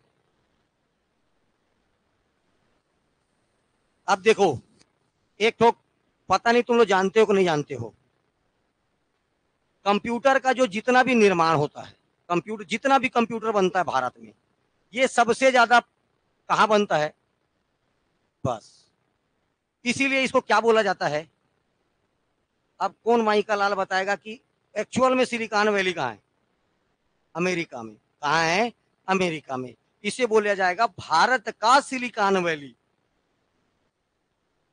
Speaker 1: अब देखो, एक तो पता नहीं तुम लोग जानते हो कि नहीं जानते हो, कंप्यूटर का जो जितना भी निर्माण होता है, कंप्यूटर जितना भी कंप्यूटर बनता है भारत में, ये सबसे ज्यादा कहाँ बनता है, बस। इसीलिए इसको क्या बोला जाता है। अब कौन माई का लाल बताएगा कि एक्चुअल में सिलिकॉन वैली कहाँ है, अमेरिका में। कहाँ है, अमेरिका में। इसे बोला जाएगा भारत का सिलिकॉन वैली।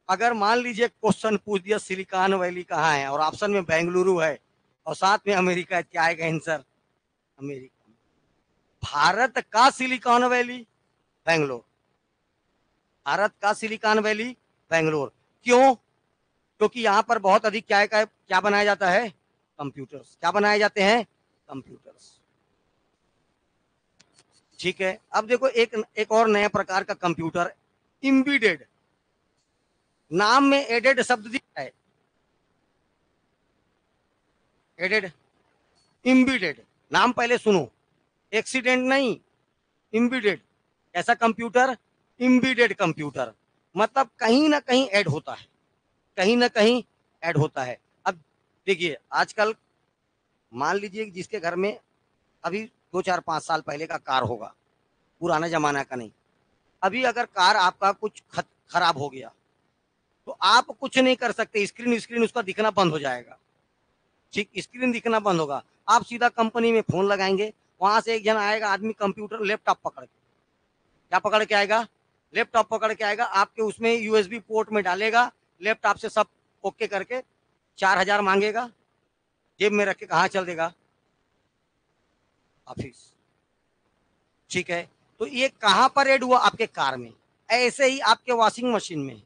Speaker 1: अगर मान लीजिए क्वेश्चन पूछ दिया सिलिकॉन वैली कहाँ है, और ऑप्शन में बेंगलुरु है और साथ में अमेरिका है, क्या आएगा आंसर, अमेरिका। भारत का सिलिकॉन वैली बेंगलोर, भारत का सिलिकॉन वैली बेंगलोर। क्यों, क्योंकि यहाँ पर बहुत अधिक क्या बनाया जाता है, कंप्यूटर्स। क्या बनाए जाते हैं, कंप्यूटर्स, ठीक है। अब देखो एक और नया प्रकार का कंप्यूटर, इम्बीडेड। नाम में एडेड शब्द दिखता है, एडेड, इम्बीडेड। नाम पहले सुनो, एक्सीडेंट नहीं, इम्बीडेड। ऐसा कंप्यूटर, इम्बीडेड कंप्यूटर, मतलब कहीं ना कहीं ऐड होता है, कहीं ना कहीं ऐड होता है। अब देखिए आजकल, मान लीजिए जिसके घर में अभी 2 4 5 साल पहले का कार होगा, पुराना जमाना का नहीं, अभी अगर कार आपका कुछ खराब हो गया, तो आप कुछ नहीं कर सकते, स्क्रीन स्क्रीन उसका दिखना बंद हो जाएगा, ठीक, स्क्रीन दिखना बंद होगा। आप सीधा कंपनी में फोन लगाएंगे, वहां से एक जन आएगा आदमी, कंप्यूटर लैपटॉप पकड़ के, क्या पकड़ के आएगा, लैपटॉप पकड़ के आएगा, आपके उसमें यूएसबी पोर्ट में डालेगा, लैपटॉप से सब ओके करके 4,000 मांगेगा, जेब में रख के कहाँ चल देगा, ऑफिस, ठीक है। तो ये कहां पर ऐड हुआ, आपके कार में, ऐसे ही आपके वॉशिंग मशीन में,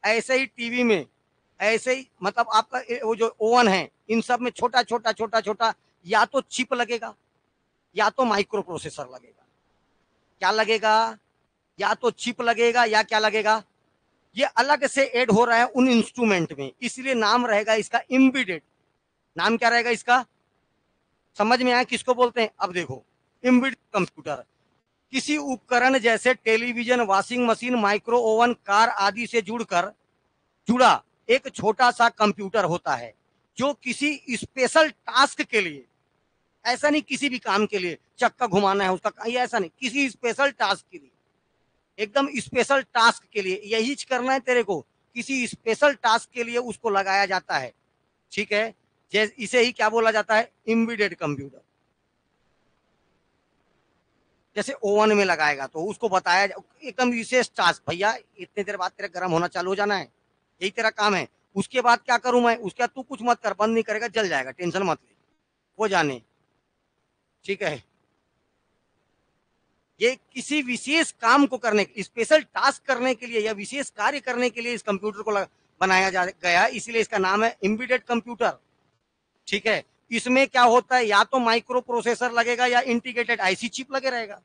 Speaker 1: ऐसे ही टीवी में, ऐसे ही मतलब आपका वो जो ओवन है, इन सब में छोटा छोटा छोटा छोटा या तो चिप लगेगा, या तो माइक्रो प्रोसेसर लगेगा। क्या लगेगा, या तो चिप लगेगा या क्या लगेगा, ये अलग से ऐड हो रहा है उन इंस्ट्रूमेंट में, इसलिए नाम रहेगा इसका इम्बीडेड। नाम क्या रहेगा इसका, समझ में आया किसको बोलते हैं। अब देखो, इम्बीडेड कंप्यूटर किसी उपकरण जैसे television, washing machine, micro oven, car आदि से जुड़ा एक छोटा सा कंप्यूटर होता है, जो किसी स्पेशल टास्क के लिए, ऐसा नहीं किसी भी काम के लिए चक्का घुमाना है उसका, ऐसा नहीं, किसी स्पेशल टास्क के लिए, एकदम स्पेशल टास्क के लिए, यही करना है तेरे को, किसी स्पेशल टास्क के लिए उसको लगाया जाता है, ठीक है। इसे ही क्या बोला जाता है, इम्बीडेड कंप्यूटर। जैसे ओवन में लगाएगा तो उसको बताया एकदम विशेष टास्क, भैया इतने देर बाद तेरा गर्म होना चालू हो जाना है, यही तेरा काम है। उसके बाद क्या करूं मैं, उसके बाद तू कुछ मत कर, बंद नहीं करेगा, जल जाएगा, टेंशन मत ले, वो जाने, ठीक है। ये किसी विशेष काम को करने, स्पेशल टास्क करने के लिए या विशेष कार्य करने के लिए इस कंप्यूटर को बनाया जा गया, इसलिए इसका नाम है एम्बेडेड कंप्यूटर। ठीक है, इसमें क्या होता है, या तो माइक्रो प्रोसेसर लगेगा या इंटीग्रेटेड आईसी चिप लगे रहेगा,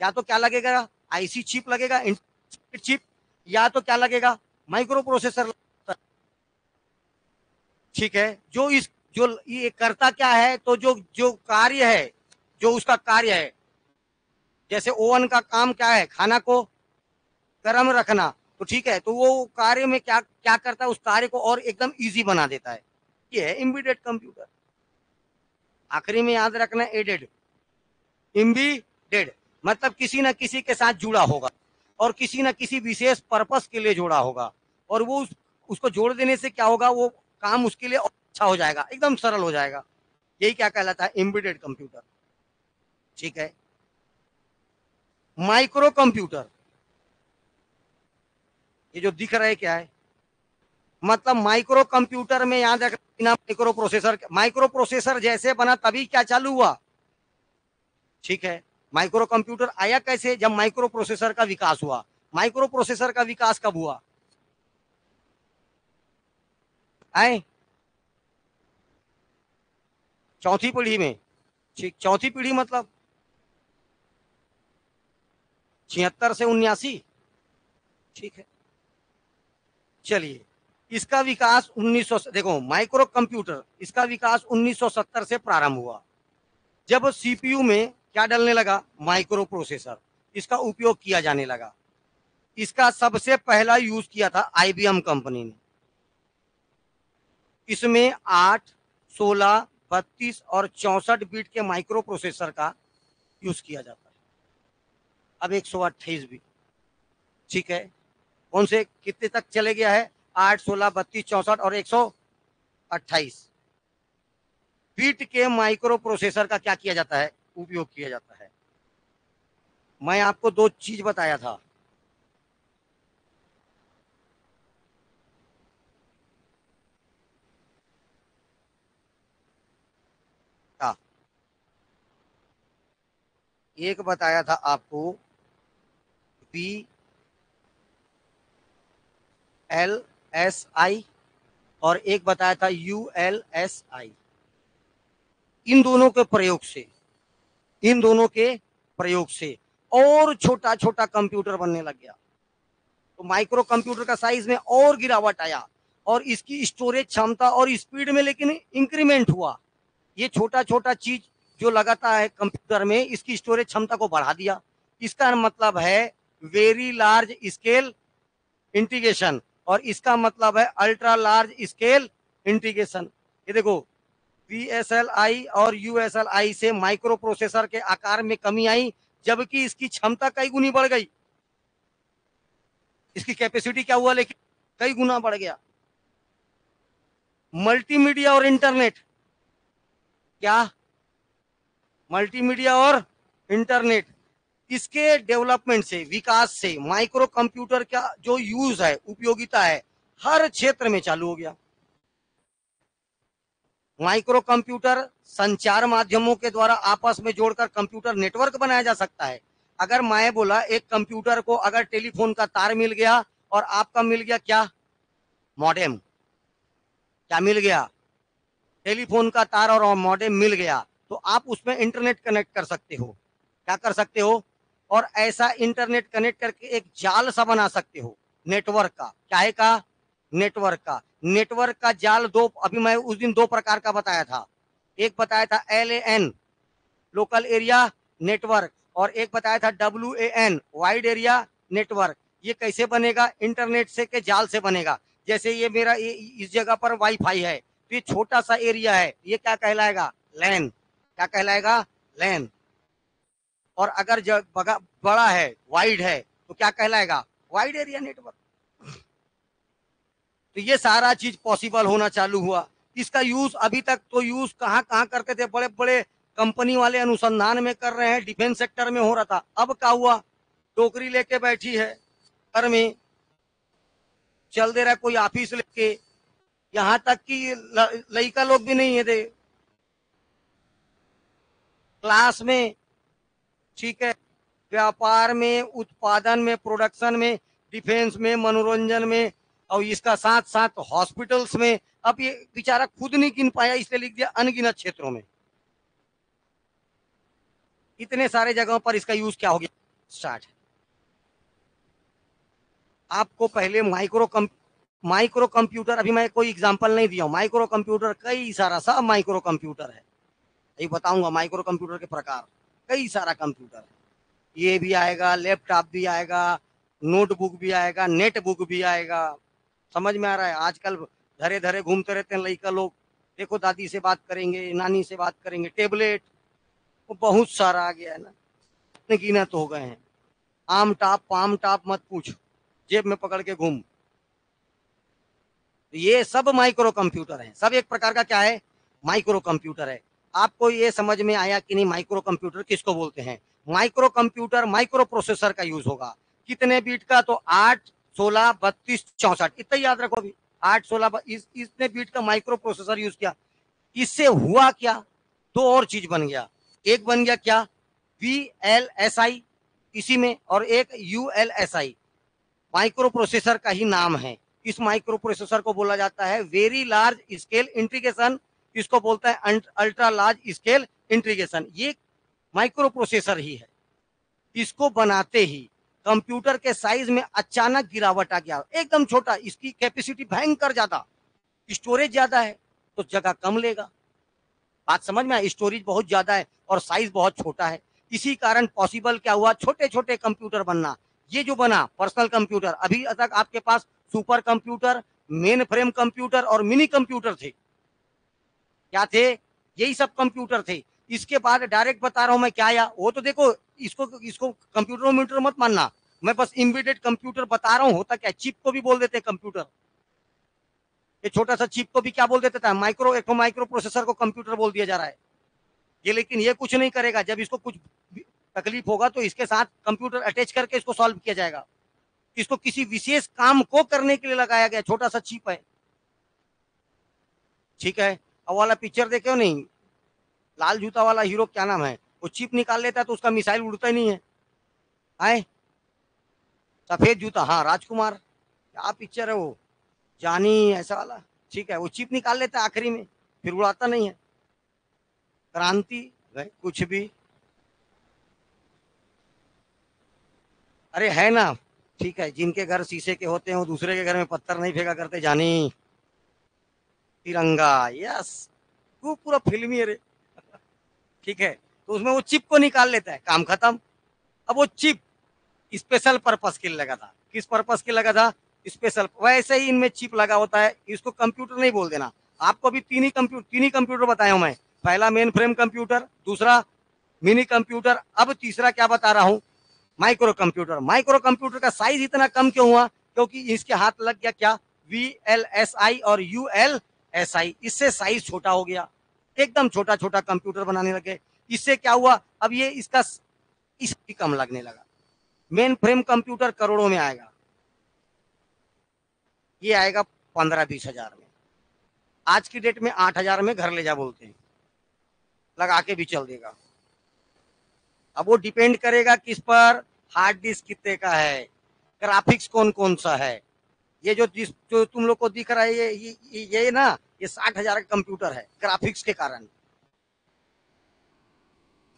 Speaker 1: या तो क्या लगेगा, आईसी चिप लगेगा, चिप, या तो क्या लगेगा, माइक्रो प्रोसेसर। ठीक है, जो ये करता क्या है, तो जो जो कार्य है, जो उसका कार्य है, जैसे ओवन का काम क्या है, खाना को गर्म रखना, तो ठीक है, तो वो कार्य में क्या क्या करता है, उस कार्य को और एकदम इजी बना देता है। ये है एम्बेडेड कंप्यूटर। आखिरी में याद रखना, एडेड, एम्बेडेड मतलब किसी ना किसी के साथ जुड़ा होगा और किसी ना किसी विशेष पर्पस के लिए जुड़ा होगा, और वो उसको जोड़ देने से क्या होगा, वो काम उसके लिए अच्छा हो जाएगा, एकदम सरल हो जाएगा। यही क्या कहलाता है, एम्बेडेड कंप्यूटर। ठीक है, माइक्रो कंप्यूटर, ये जो दिख रहा है क्या है, मतलब माइक्रो कंप्यूटर में याद रखना, माइक्रो प्रोसेसर जैसे बना तभी क्या चालू हुआ। ठीक है, माइक्रो कंप्यूटर आया कैसे, जब माइक्रो प्रोसेसर का विकास हुआ। माइक्रो प्रोसेसर का विकास कब हुआ, आए, चौथी पीढ़ी में। ठीक, चौथी पीढ़ी मतलब 76 से 79। ठीक है, चलिए, इसका विकास 1900, देखो माइक्रो कंप्यूटर, इसका विकास 1970 से प्रारंभ हुआ, जब सीपीयू में क्या डलने लगा, माइक्रो प्रोसेसर, इसका उपयोग किया जाने लगा। इसका सबसे पहला यूज किया था आईबीएम कंपनी ने। इसमें 8, 16, 32 और 64 बीट के माइक्रो प्रोसेसर का यूज किया जाता है। अब 128 बीट। ठीक है, कौन से कितने तक चले गया है, 8, 16, 32, 64 और 128 बीट के माइक्रो प्रोसेसर का क्या किया जाता है, उपयोग किया जाता है। मैं आपको दो चीज बताया था, एक बताया था आपको बी एल एस आई और एक बताया था ULSI। इन दोनों के प्रयोग से, इन दोनों के प्रयोग से और छोटा छोटा कंप्यूटर बनने लग गया, तो माइक्रो कंप्यूटर का साइज में और गिरावट आया और इसकी स्टोरेज क्षमता और स्पीड में लेकिन इंक्रीमेंट हुआ। ये छोटा छोटा चीज जो लगाता है कंप्यूटर में, इसकी स्टोरेज क्षमता को बढ़ा दिया। इसका मतलब है वेरी लार्ज स्केल इंटीग्रेशन, और इसका मतलब है अल्ट्रा लार्ज स्केल इंटीग्रेशन। ये देखो, VSLI और USLI से माइक्रो प्रोसेसर के आकार में कमी आई, जबकि इसकी क्षमता कई गुनी बढ़ गई। इसकी कैपेसिटी क्या हुआ, लेकिन कई गुना बढ़ गया। मल्टीमीडिया और इंटरनेट, क्या, मल्टीमीडिया और इंटरनेट, इसके डेवलपमेंट से, विकास से माइक्रो कंप्यूटर का जो यूज है, उपयोगिता है, हर क्षेत्र में चालू हो गया। माइक्रो कंप्यूटर संचार माध्यमों के द्वारा आपस में जोड़कर कंप्यूटर नेटवर्क बनाया जा सकता है। अगर मैं बोला एक कंप्यूटर को अगर टेलीफोन का तार मिल गया और आपका मिल गया क्या, मॉडेम, क्या मिल गया, टेलीफोन का तार और मॉडेम मिल गया, तो आप उसमें इंटरनेट कनेक्ट कर सकते हो। क्या कर सकते हो, और ऐसा इंटरनेट कनेक्ट करके एक जाल सा बना सकते हो, नेटवर्क का, क्या है का, नेटवर्क का। नेटवर्क का जाल दो, अभी मैं उस दिन दो प्रकार का बताया था, एक बताया था LAN, लोकल एरिया नेटवर्क, और एक बताया था WAN, वाइड एरिया नेटवर्क। ये कैसे बनेगा, इंटरनेट से के जाल से बनेगा। जैसे ये मेरा इस जगह पर वाईफाई है, तो ये छोटा सा एरिया है, ये क्या कहलाएगा, लैन, क्या कहलाएगा, लैन। और अगर बड़ा है, वाइड है, तो क्या कहलाएगा, वाइड एरिया नेटवर्क। तो ये सारा चीज पॉसिबल होना चालू हुआ। इसका यूज अभी तक तो यूज कहाँ कहाँ करते थे, बड़े बड़े कंपनी वाले अनुसंधान में कर रहे हैं, डिफेंस सेक्टर में हो रहा था। अब क्या हुआ, टोकरी लेके बैठी है घर में, चल दे रहा है कोई ऑफिस लेके, यहाँ तक कि लड़का लोग भी नहीं है थे क्लास में। ठीक है, व्यापार में, उत्पादन में, प्रोडक्शन में, डिफेंस में, मनोरंजन में, और इसका साथ साथ हॉस्पिटल्स में। अब ये बेचारा खुद नहीं गिन पाया, इसलिए लिख दिया अनगिनत क्षेत्रों में। इतने सारे जगहों पर इसका यूज क्या हो गया, स्टार्ट। आपको पहले माइक्रो कंप्यूटर, अभी मैं कोई एग्जांपल नहीं दिया हूं, माइक्रो कंप्यूटर कई सारा, सब माइक्रो कंप्यूटर है, ये बताऊंगा माइक्रो कंप्यूटर के प्रकार, कई सारा कंप्यूटर है। ये भी आएगा, लैपटॉप भी आएगा, नोटबुक भी आएगा, नेटबुक भी आएगा। समझ में आ रहा है? आजकल धरे धरे घूमते रहते हैं लड़का लोग, देखो दादी से बात करेंगे, नानी से बात करेंगे, टेबलेट, वो बहुत सारा आ गया है ना, इतने गिनत हो गए हैं। आम टाप पाम टाप मत पूछ, जेब में पकड़ के घूम। ये सब माइक्रो कंप्यूटर है, सब एक प्रकार का क्या है, माइक्रो कंप्यूटर है। आपको ये समझ में आया कि नहीं, माइक्रो कंप्यूटर किसको बोलते हैं? माइक्रो कंप्यूटर माइक्रो प्रोसेसर का यूज होगा। कितने बीट का? तो 8, 16, 32, 64, इतना याद रखो। अभी 8, 16 इतने बीट का माइक्रो प्रोसेसर यूज किया। इससे हुआ क्या, दो और चीज बन गया। एक बन गया क्या, VLSI इसी में, और एक ULSI, माइक्रो प्रोसेसर का ही नाम है। इस माइक्रो प्रोसेसर को बोला जाता है वेरी लार्ज स्केल इंटीग्रेशन, इसको बोलता है अल्ट्रा लार्ज स्केल इंटीग्रेशन। ये माइक्रो प्रोसेसर ही है। इसको बनाते ही कंप्यूटर के साइज में अचानक गिरावट आ गया, एकदम छोटा, इसकी कैपेसिटी भयंकर ज्यादा, स्टोरेज ज्यादा है तो जगह कम लेगा। बात समझ में आया? स्टोरेज बहुत ज्यादा है और साइज बहुत छोटा है। इसी कारण पॉसिबल क्या हुआ, छोटे छोटे कंप्यूटर बनना। ये जो बना पर्सनल कंप्यूटर, अभी तक आपके पास super computer, mainframe computer और मिनी कंप्यूटर थे। क्या थे? यही सब कंप्यूटर थे। इसके बाद डायरेक्ट बता रहा हूं मैं क्या आया, वो तो देखो, इसको कंप्यूटर मत मानना, मैं बस इम्बेडेड कंप्यूटर बता रहा हूं। होता क्या, चिप को भी बोल देते हैं कंप्यूटर। ये छोटा सा चिप को भी क्या बोल देते था, माइक्रो प्रोसेसर को कंप्यूटर बोल दिया जा रहा है। ये लेकिन ये कुछ नहीं करेगा, जब इसको कुछ तकलीफ होगा तो इसके साथ कंप्यूटर अटैच करके इसको सॉल्व किया जाएगा। इसको किसी विशेष काम को करने के लिए लगाया गया छोटा सा चिप है। ठीक है, अब वाला पिक्चर देखे हो नहीं, लाल जूता वाला हीरो क्या नाम है, वो चिप निकाल लेता है तो उसका मिसाइल उड़ता ही नहीं है। आए, सफेद जूता, हाँ राजकुमार, क्या पिक्चर है वो, जानी ऐसा वाला। ठीक है, वो चिप निकाल लेता है आखिरी में, फिर उड़ाता नहीं है। क्रांति कुछ भी, अरे है ना। ठीक है, जिनके घर शीशे के होते हैं वो दूसरे के घर में पत्थर नहीं फेंका करते, जानी। तिरंगा, यस, वो पूरा फिल्मी है रे। ठीक है, तो उसमें वो चिप को निकाल लेता है, काम खत्म। अब वो चिप स्पेशल पर्पस के लिए लगा था। किस पर्पस के लगा था? स्पेशल। वैसे ही इनमें चिप लगा होता है, इसको कंप्यूटर नहीं बोल देना। आपको अभी तीन ही कंप्यूटर बताया हूं मैं। पहला मेन फ्रेम कंप्यूटर, दूसरा मिनी कंप्यूटर, अब तीसरा क्या बता रहा हूं, माइक्रो कंप्यूटर। माइक्रो कंप्यूटर का साइज इतना कम क्यों हुआ? क्योंकि इसके हाथ लग गया क्या, VLSI और ULSI, इससे साइज छोटा हो गया, एकदम छोटा छोटा कंप्यूटर बनाने लगे। इससे क्या हुआ, अब ये इसका इसकी कम लगने लगा। मेन फ्रेम कंप्यूटर करोड़ों में आएगा, ये आएगा 15-20 हजार में। आज की डेट में 8 हजार में घर ले जा बोलते हैं, लगा के भी चल देगा। अब वो डिपेंड करेगा किस पर, हार्ड डिस्क कितने का है, ग्राफिक्स कौन कौन सा है। ये जो तुम लोग को दिख रहा है, ये ना, ये 60 हजार का कंप्यूटर है, ग्राफिक्स के कारण।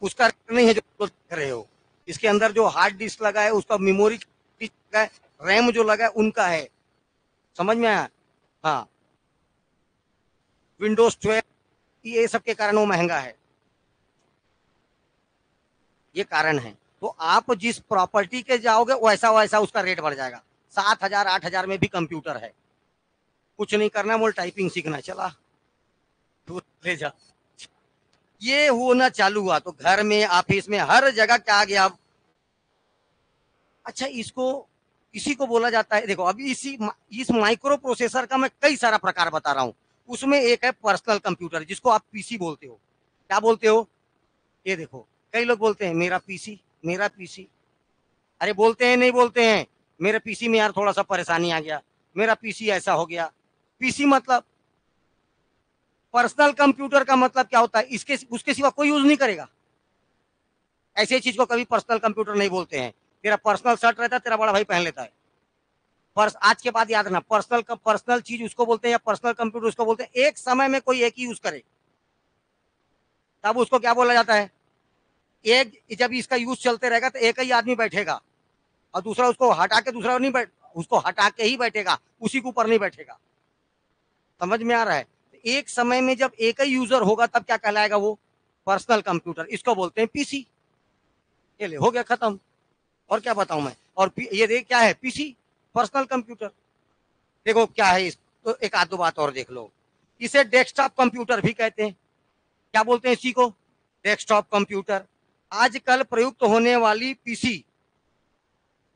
Speaker 1: उसका नहीं है जो देख रहे हो, इसके अंदर जो हार्ड डिस्क लगा है उसका मेमोरी का है, रैम जो लगा है उनका है। समझ में आया? हाँ, विंडोज 12, ये सब के कारण वो महंगा है, ये कारण है। तो आप जिस प्रॉपर्टी के जाओगे वैसा वैसा उसका रेट बढ़ जाएगा। 7 हजार 8 हजार में भी कंप्यूटर है। कुछ नहीं करना, मोल टाइपिंग सीखना, चला तू ले जा। ये होना चालू हुआ तो घर में, ऑफिस में, हर जगह क्या आ गया। अच्छा, इसी को बोला जाता है, देखो अभी इस माइक्रो प्रोसेसर का मैं कई सारा प्रकार बता रहा हूं। उसमें एक है पर्सनल कंप्यूटर, जिसको आप पीसी बोलते हो। क्या बोलते हो? ये देखो, कई लोग बोलते हैं मेरा पीसी, मेरा पीसी। अरे बोलते हैं, नहीं बोलते हैं, मेरे पीसी में यार थोड़ा सा परेशानी आ गया, मेरा पीसी ऐसा हो गया। पीसी मतलब, पर्सनल कंप्यूटर का मतलब क्या होता है, इसके उसके सिवा कोई यूज नहीं करेगा। ऐसे चीज को कभी पर्सनल कंप्यूटर नहीं बोलते हैं। तेरा पर्सनल शर्ट रहता है, तेरा बड़ा भाई पहन लेता है। आज के बाद याद रखना, पर्सनल चीज उसको बोलते हैं या पर्सनल कंप्यूटर उसको बोलते हैं एक समय में कोई एक ही यूज करे, तब उसको क्या बोला जाता है। एक जब इसका यूज चलते रहेगा तो एक ही आदमी बैठेगा और दूसरा उसको हटा के दूसरा नहीं बैठ, उसको हटा के ही बैठेगा, उसी के ऊपर नहीं बैठेगा। समझ में आ रहा है। एक समय में जब एक ही यूजर होगा तब क्या कहलाएगा वो, पर्सनल कंप्यूटर। इसको बोलते हैं पीसी। ये ले हो गया खत्म। और क्या बताऊं मैं। और ये देख क्या है, पीसी पर्सनल कंप्यूटर। देखो क्या है इस, तो एक आध दो बात और देख लो। इसे डेस्कटॉप कंप्यूटर भी कहते हैं। क्या बोलते हैं इसी को, डेस्कटॉप कंप्यूटर। आजकल प्रयुक्त होने वाली पीसी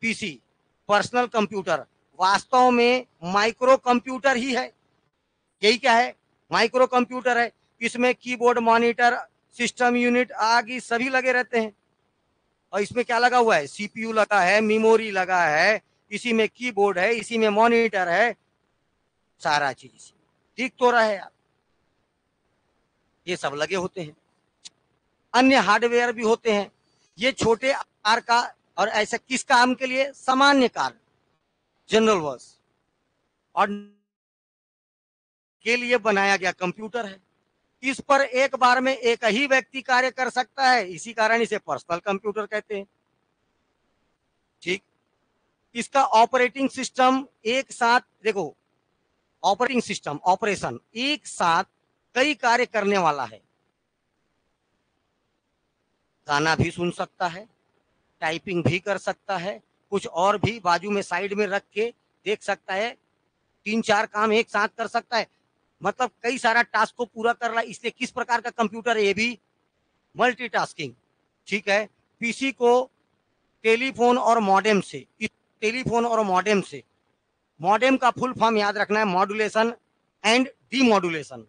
Speaker 1: पीसी पर्सनल कंप्यूटर वास्तव में माइक्रो कंप्यूटर ही है। यही क्या है, माइक्रो कंप्यूटर है। इसमें कीबोर्ड, मॉनिटर, सिस्टम यूनिट आदि सभी लगे रहते हैं। और इसमें क्या लगा हुआ है, सीपीयू लगा है, मेमोरी लगा है, इसी में कीबोर्ड है, इसी में मॉनिटर है, सारा चीज ठीक तो रहा है यार, ये सब लगे होते हैं। अन्य हार्डवेयर भी होते हैं। ये छोटे आकार का और ऐसा किस काम के लिए, सामान्य कार्य, जनरल वर्क और के लिए बनाया गया कंप्यूटर है। इस पर एक बार में एक ही व्यक्ति कार्य कर सकता है, इसी कारण इसे पर्सनल कंप्यूटर कहते हैं। ठीक। इसका ऑपरेटिंग सिस्टम एक साथ, देखो ऑपरेटिंग सिस्टम, ऑपरेशन एक साथ कई कार्य करने वाला है। गाना भी सुन सकता है, टाइपिंग भी कर सकता है, कुछ और भी बाजू में साइड में रख के देख सकता है, 3-4 काम एक साथ कर सकता है, मतलब कई सारा टास्क को पूरा कर रहा है। इसलिए किस प्रकार का कंप्यूटर है, ये भी मल्टीटास्किंग। ठीक है। पीसी को टेलीफोन और मॉडेम से, टेलीफोन और मॉडेम से, मॉडेम का फुल फॉर्म याद रखना है, मॉड्यूलेशन एंड डीमॉड्यूलेशन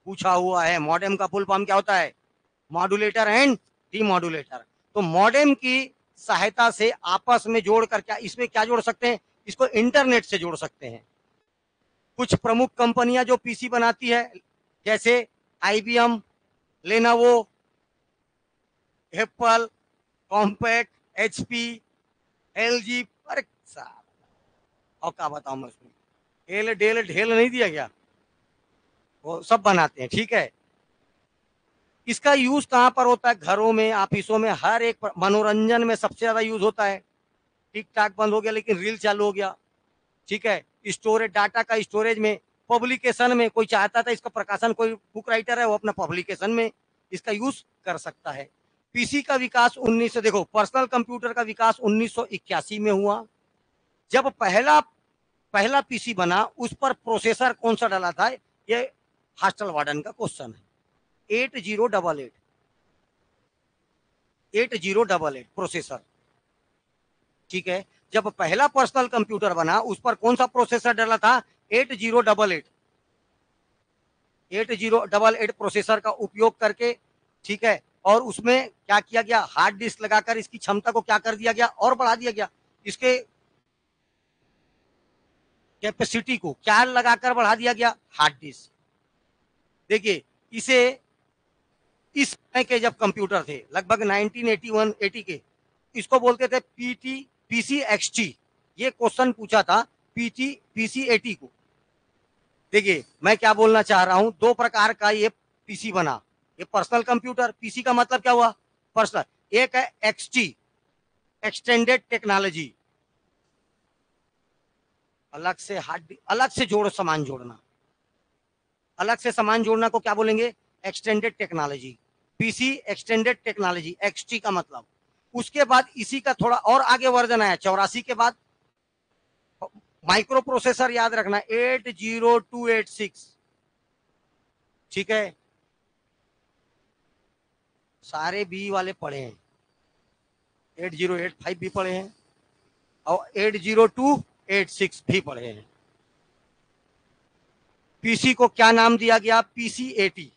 Speaker 1: पूछा हुआ है। मॉडेम का फुल फॉर्म क्या होता है, मॉड्यूलेटर एंड डीमॉड्यूलेटर। तो मॉडेम की सहायता से आपस में जोड़कर क्या, इसमें क्या जोड़ सकते हैं, इसको इंटरनेट से जोड़ सकते हैं। कुछ प्रमुख कंपनियां जो पीसी बनाती है, जैसे IBM, Lenovo, Apple, compact, HP, LG. अरे और क्या बताऊं मैं, उसमें एल डेल ढेल नहीं दिया गया, वो सब बनाते हैं। ठीक है। इसका यूज कहां पर होता है, घरों में, ऑफिसों में, हर एक मनोरंजन में सबसे ज्यादा यूज होता है। टिक टाक बंद हो गया लेकिन रील चालू हो गया। ठीक है। स्टोरेज, डाटा का स्टोरेज में, पब्लिकेशन में, कोई चाहता था इसका प्रकाशन, कोई बुक राइटर है वो अपना पब्लिकेशन में इसका यूज कर सकता है। पीसी का विकास 19 देखो, पर्सनल कंप्यूटर का विकास 1981 में हुआ। जब पहला पहला पीसी बना, उस पर प्रोसेसर कौन सा डाला था, ये हॉस्टल वार्डन का क्वेश्चन है। 8088 8088 प्रोसेसर। ठीक है। जब पहला पर्सनल कंप्यूटर बना, उस पर कौन सा प्रोसेसर डाला था, 8088 8088 प्रोसेसर का उपयोग करके। ठीक है। और उसमें क्या किया गया, हार्ड डिस्क लगाकर इसकी क्षमता को क्या कर दिया गया, और बढ़ा दिया गया। इसके कैपेसिटी को क्या लगाकर बढ़ा दिया गया, हार्ड डिस्क। देखिए इसे, इस समय के जब कंप्यूटर थे लगभग 1981 80 के, इसको बोलते थे पीसी एक्सटी। ये क्वेश्चन पूछा था पीसी 80 को। देखिए मैं क्या बोलना चाह रहा हूं, दो प्रकार का ये पीसी बना। ये पर्सनल कंप्यूटर, पीसी का मतलब क्या हुआ, पर्सनल। एक है एक्सटी, एक्सटेंडेड टेक्नोलॉजी, अलग से हार्ड, अलग से जोड़, सामान जोड़ना, अलग से सामान जोड़ना को क्या बोलेंगे, extended technology. PC extended technology, XT का मतलब। उसके बाद इसी का थोड़ा और आगे वर्जन आया 84 के बाद, माइक्रो प्रोसेसर याद रखना 80286। ठीक है। सारे बी वाले पढ़े हैं, 8085 भी पढ़े हैं और 80286 भी पढ़े हैं। पीसी को क्या नाम दिया गया, पीसी 80,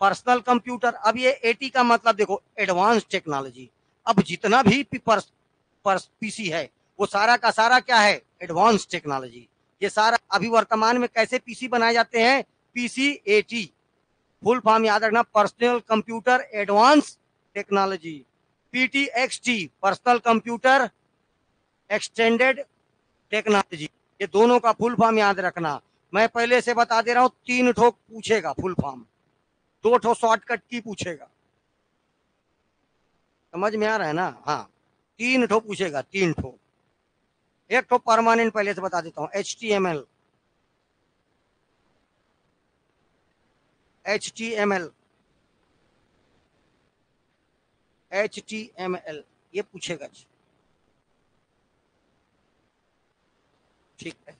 Speaker 1: पर्सनल कंप्यूटर। अब ये 80 का मतलब देखो, एडवांस टेक्नोलॉजी। अब जितना भी पीसी है वो सारा का सारा क्या है, एडवांस टेक्नोलॉजी। ये सारा अभी वर्तमान में कैसे पीसी बनाए जाते हैं, पीसी 80 फुल फॉर्म याद रखना, personal computer advance technology. PTXT personal computer extended technology, ये दोनों का फुल फॉर्म याद रखना। मैं पहले से बता दे रहा हूं, 3 ठोक पूछेगा फुल फॉर्म, 2 ठो शॉर्टकट की पूछेगा। समझ में आ रहा है ना? हाँ, 3 ठो पूछेगा, 3 ठो। एक ठो परमानेंट पहले से बता देता हूं, HTML। HTML HTML ये पूछेगा। ठीक है।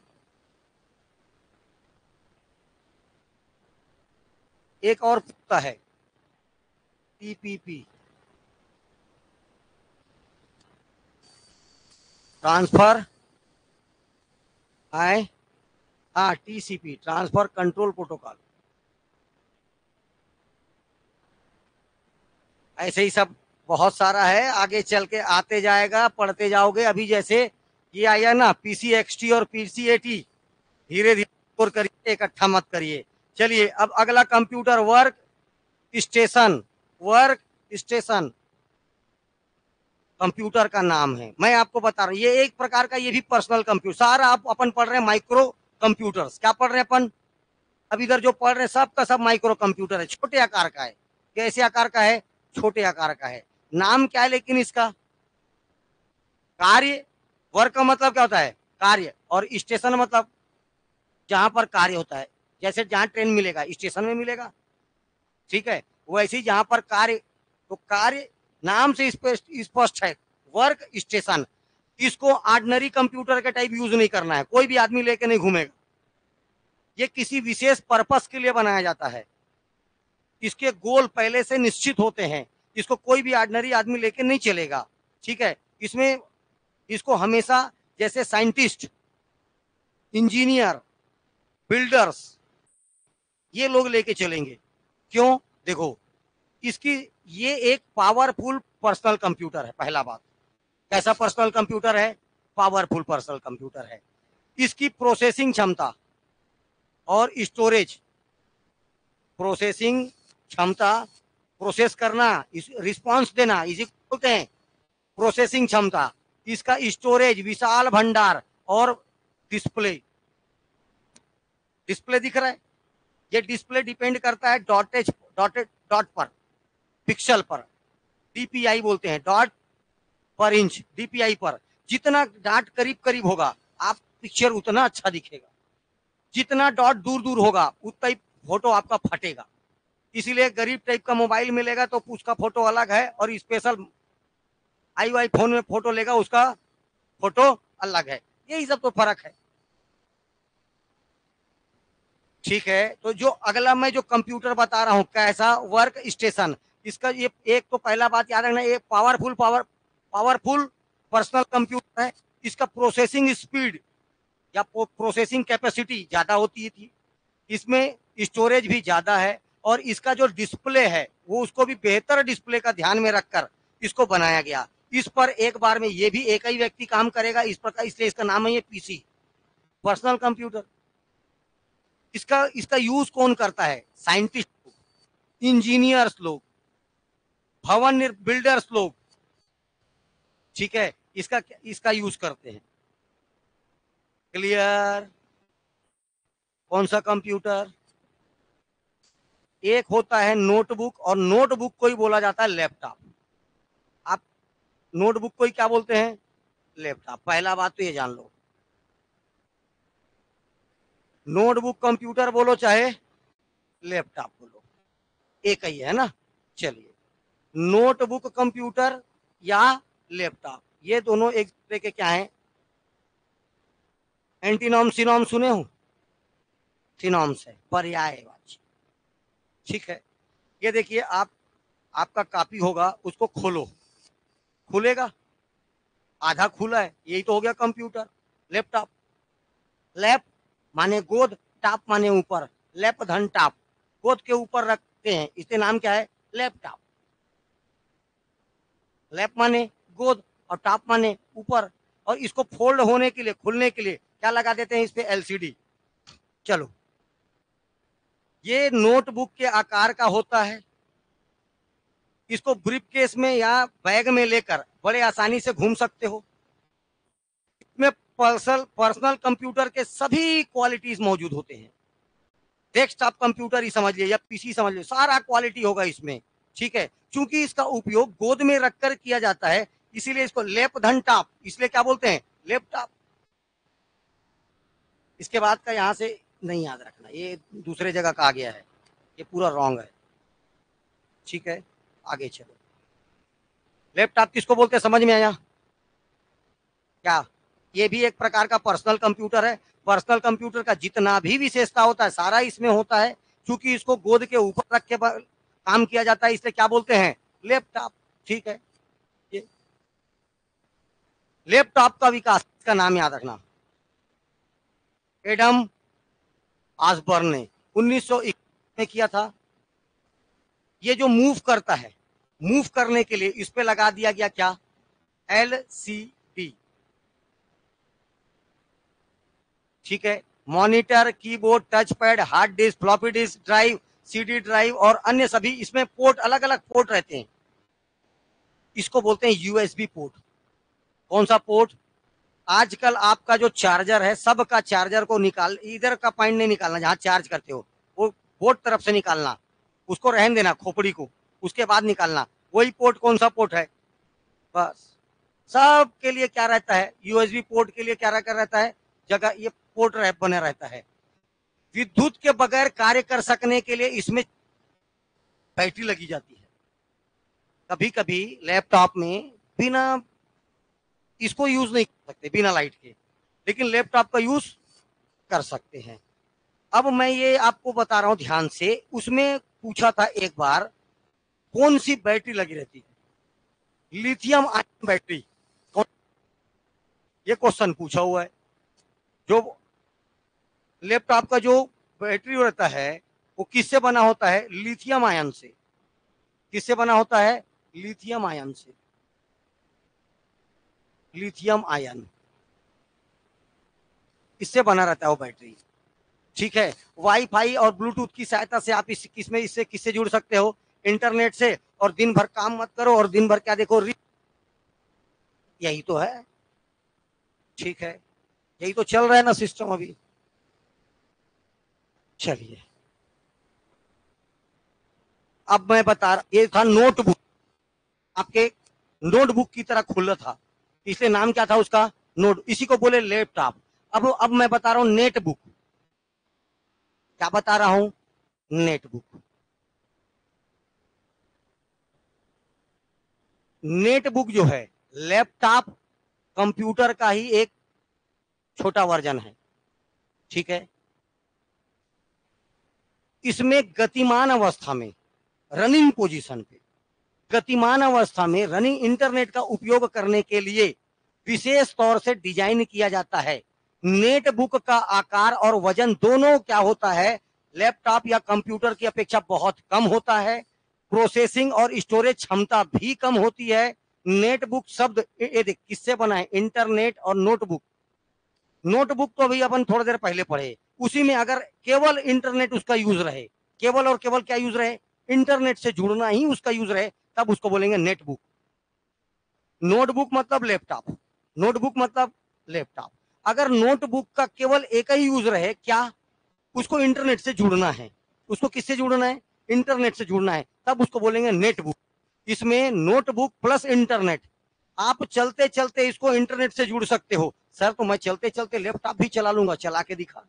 Speaker 1: एक और पूछता है, TPP ट्रांसफर है, हाँ TCP ट्रांसफर कंट्रोल प्रोटोकॉल। ऐसे ही सब बहुत सारा है, आगे चल के आते जाएगा, पढ़ते जाओगे। अभी जैसे ये आया ना PCXT और PCAT, धीरे धीरे स्कोर करिए, इकट्ठा मत करिए। चलिए अब अगला computer work station. Work station computer का नाम है, मैं आपको बता रहा हूं, ये एक प्रकार का, ये भी पर्सनल कंप्यूटर। सारा आप अपन पढ़ रहे हैं माइक्रो कंप्यूटर्स, क्या पढ़ रहे हैं अपन? अब इधर जो पढ़ रहे हैं सब का सब माइक्रो कंप्यूटर है, छोटे आकार का है। कैसे आकार का है? छोटे आकार का है। नाम क्या है लेकिन इसका? कार्य। वर्क का मतलब क्या होता है? कार्य। और स्टेशन मतलब जहां पर कार्य होता है, जैसे जहां ट्रेन मिलेगा स्टेशन में मिलेगा, ठीक है, वैसे ही जहां पर कार्य, तो कार्य नाम से स्पष्ट है, वर्क स्टेशन। इसको ऑर्डिनरी कंप्यूटर के टाइप यूज नहीं करना है, कोई भी आदमी लेके नहीं घूमेगा। ये किसी विशेष पर्पस के लिए बनाया जाता है, इसके गोल पहले से निश्चित होते हैं, इसको कोई भी ऑर्डिनरी आदमी लेके नहीं चलेगा। ठीक है, इसमें इसको हमेशा जैसे साइंटिस्ट, इंजीनियर, बिल्डर्स, ये लोग लेके चलेंगे। क्यों? देखो, इसकी ये एक पावरफुल पर्सनल कंप्यूटर है, पहला बात। कैसा पर्सनल कंप्यूटर है? पावरफुल पर्सनल कंप्यूटर है। इसकी प्रोसेसिंग क्षमता और स्टोरेज, प्रोसेसिंग क्षमता, प्रोसेस करना, रिस्पांस देना, इसी को बोलते हैं प्रोसेसिंग क्षमता। इसका स्टोरेज, विशाल भंडार, और डिस्प्ले। डिस्प्ले दिख रहा है? ये डिस्प्ले डिपेंड करता है डॉटेज, डॉट पर, पिक्सल पर, DPI बोलते हैं, डॉट पर इंच, DPI पर। जितना डॉट करीब करीब होगा आप पिक्चर उतना अच्छा दिखेगा, जितना डॉट दूर दूर होगा उतना ही फोटो आपका फटेगा। इसीलिए गरीब टाइप का मोबाइल मिलेगा तो उसका फोटो अलग है, और स्पेशल आई फोन में फोटो लेगा उसका फोटो अलग है। यही सब तो फर्क है। ठीक है, तो जो अगला मैं जो कंप्यूटर बता रहा हूं, कैसा? Work station. इसका ये एक तो पहला बात याद रखना, ये पावरफुल पर्सनल कंप्यूटर है। इसका प्रोसेसिंग स्पीड या प्रोसेसिंग कैपेसिटी ज्यादा होती थी, इसमें स्टोरेज भी ज्यादा है, और इसका जो डिस्प्ले है वो उसको भी बेहतर डिस्प्ले का ध्यान में रखकर इसको बनाया गया। इस पर एक बार में ये भी एक ही व्यक्ति काम करेगा इस प्रकार, इसलिए इसका नाम है ये PC, पर्सनल कंप्यूटर। इसका इसका यूज कौन करता है? साइंटिस्ट, इंजीनियर्स लोग, भवन बिल्डर्स लोग। ठीक है, इसका इसका यूज करते हैं। क्लियर? कौन सा कंप्यूटर? एक होता है नोटबुक, और नोटबुक को ही बोला जाता है लैपटॉप। आप नोटबुक को ही क्या बोलते हैं? लैपटॉप। पहला बात तो ये जान लो, नोटबुक कंप्यूटर बोलो चाहे लैपटॉप बोलो, एक ही है ना। चलिए, नोटबुक कंप्यूटर या लैपटॉप, ये दोनों एक दूसरे के क्या है? एंटीनॉम सिनॉम सुने हो? सिनॉम्स है, पर्यायवाची। ठीक है, ये देखिए, आप आपका कॉपी होगा, उसको खोलो, खुलेगा? आधा खुला है, यही तो हो गया कंप्यूटर, लैपटॉप। लैप माने गोद, टॉप माने ऊपर, लैप धन टॉप, गोद के ऊपर रखते हैं, इसके नाम क्या है? लैपटॉप। लैप माने गोद, और टॉप माने ऊपर, और इसको फोल्ड होने के लिए, खुलने के लिए क्या लगा देते हैं? इस पे LCD। चलो, ये नोटबुक के आकार का होता है, इसको ब्रीफकेस में या बैग में लेकर बड़े आसानी से घूम सकते हो। इसमें पर्सनल कंप्यूटर के सभी क्वालिटीज मौजूद होते हैं। डेस्कटॉप कंप्यूटर ही समझ लिया या पीसी समझ लिया, सारा क्वालिटी होगा इसमें। ठीक है, क्योंकि इसका उपयोग गोद में रखकर किया जाता है, इसीलिए इसको लैपधन टॉप, इसलिए क्या बोलते हैं, लैपटॉप। इसके बाद का यहां से नहीं याद रखना, ये दूसरे जगह का आ गया है, ये पूरा रॉन्ग है। ठीक है, आगे चलो। लैपटॉप किसको बोलते हैं, समझ में आया क्या? ये भी एक प्रकार का पर्सनल कंप्यूटर है। पर्सनल कंप्यूटर का जितना भी विशेषता होता है सारा इसमें होता है, क्योंकि इसको गोद के ऊपर रख के काम किया जाता है, इसलिए क्या बोलते हैं, लैपटॉप। ठीक है, ये लैपटॉप का विकास का नाम याद रखना, एडम ऑसबर्न ने 1921 में किया था। ये जो मूव करता है, मूव करने के लिए इस पे लगा दिया गया क्या, LCD। ठीक है, monitor, keyboard, touch pad, hard disk, floppy disk drive, CD drive और अन्य सभी, इसमें पोर्ट, अलग अलग पोर्ट रहते हैं। इसको बोलते हैं USB पोर्ट। कौन सा पोर्ट? आजकल आपका जो चार्जर है, सबका चार्जर को निकाल, इधर का पॉइंट नहीं निकालना जहां चार्ज करते हो, वो पोर्ट तरफ से निकालना, उसको रहन देना खोपड़ी को, उसके बाद निकालना। वही पोर्ट कौन सा पोर्ट है, बस। सब के लिए क्या रहता है, USB पोर्ट के लिए क्या रहता है, जगह, ये पोर्ट बना रहता है। विद्युत के बगैर कार्य कर सकने के लिए इसमें बैटरी लगी जाती है। कभी कभी लैपटॉप में बिना इसको यूज नहीं कर सकते, बिना लाइट के, लेकिन लैपटॉप का यूज कर सकते हैं। अब मैं ये आपको बता रहा हूं ध्यान से, उसमें पूछा था एक बार कौन सी बैटरी लगी रहती है, लिथियम आयन बैटरी, ये क्वेश्चन पूछा हुआ है। जो लैपटॉप का जो बैटरी रहता है वो किससे बना होता है, लिथियम आयन से। किससे बना होता है, लिथियम आयन से, लिथियम आयन, इससे बना रहता है वो बैटरी। ठीक है, वाईफाई और ब्लूटूथ की सहायता से आप इससे किससे जुड़ सकते हो, इंटरनेट से, और दिन भर काम मत करो और दिन भर क्या देखो, यही तो है। ठीक है, यही तो चल रहा है ना सिस्टम अभी। चलिए, अब मैं बता रहा, ये था नोटबुक, आपके नोटबुक की तरह खुला था, इसलिए नाम क्या था उसका, नोट, इसी को बोले लैपटॉप। अब मैं बता रहा हूं नेटबुक। क्या बता रहा हूं, नेटबुक। नेटबुक जो है लैपटॉप कंप्यूटर का ही एक छोटा वर्जन है। ठीक है, इसमें गतिमान अवस्था में, रनिंग पोजीशन पे, गतिमान अवस्था में रनिंग इंटरनेट का उपयोग करने के लिए विशेष तौर से डिजाइन किया जाता है। नेटबुक का आकार और वजन दोनों क्या होता है, लैपटॉप या कंप्यूटर की अपेक्षा बहुत कम होता है। प्रोसेसिंग और स्टोरेज क्षमता भी कम होती है। नेटबुक शब्द ये देख किससे बना है, इंटरनेट और नोटबुक। नोटबुक तो अभी अपन थोड़ी देर पहले पढ़े, उसी में अगर केवल इंटरनेट उसका यूज रहे, केवल और केवल क्या यूज रहे, इंटरनेट से जुड़ना ही उसका यूज रहे, तब उसको बोलेंगे नेटबुक। नोटबुक मतलब लैपटॉप, नोटबुक मतलब लैपटॉप। अगर नोटबुक का केवल एक ही यूज रहे, क्या, उसको इंटरनेट से जुड़ना है, उसको किससे जुड़ना है, इंटरनेट से जुड़ना है, तब उसको बोलेंगे नेटबुक। इसमें नोटबुक प्लस इंटरनेट, आप चलते चलते इसको इंटरनेट से जुड़ सकते हो। सर तो मैं चलते चलते लैपटॉप भी चला लूंगा, चला के दिखा,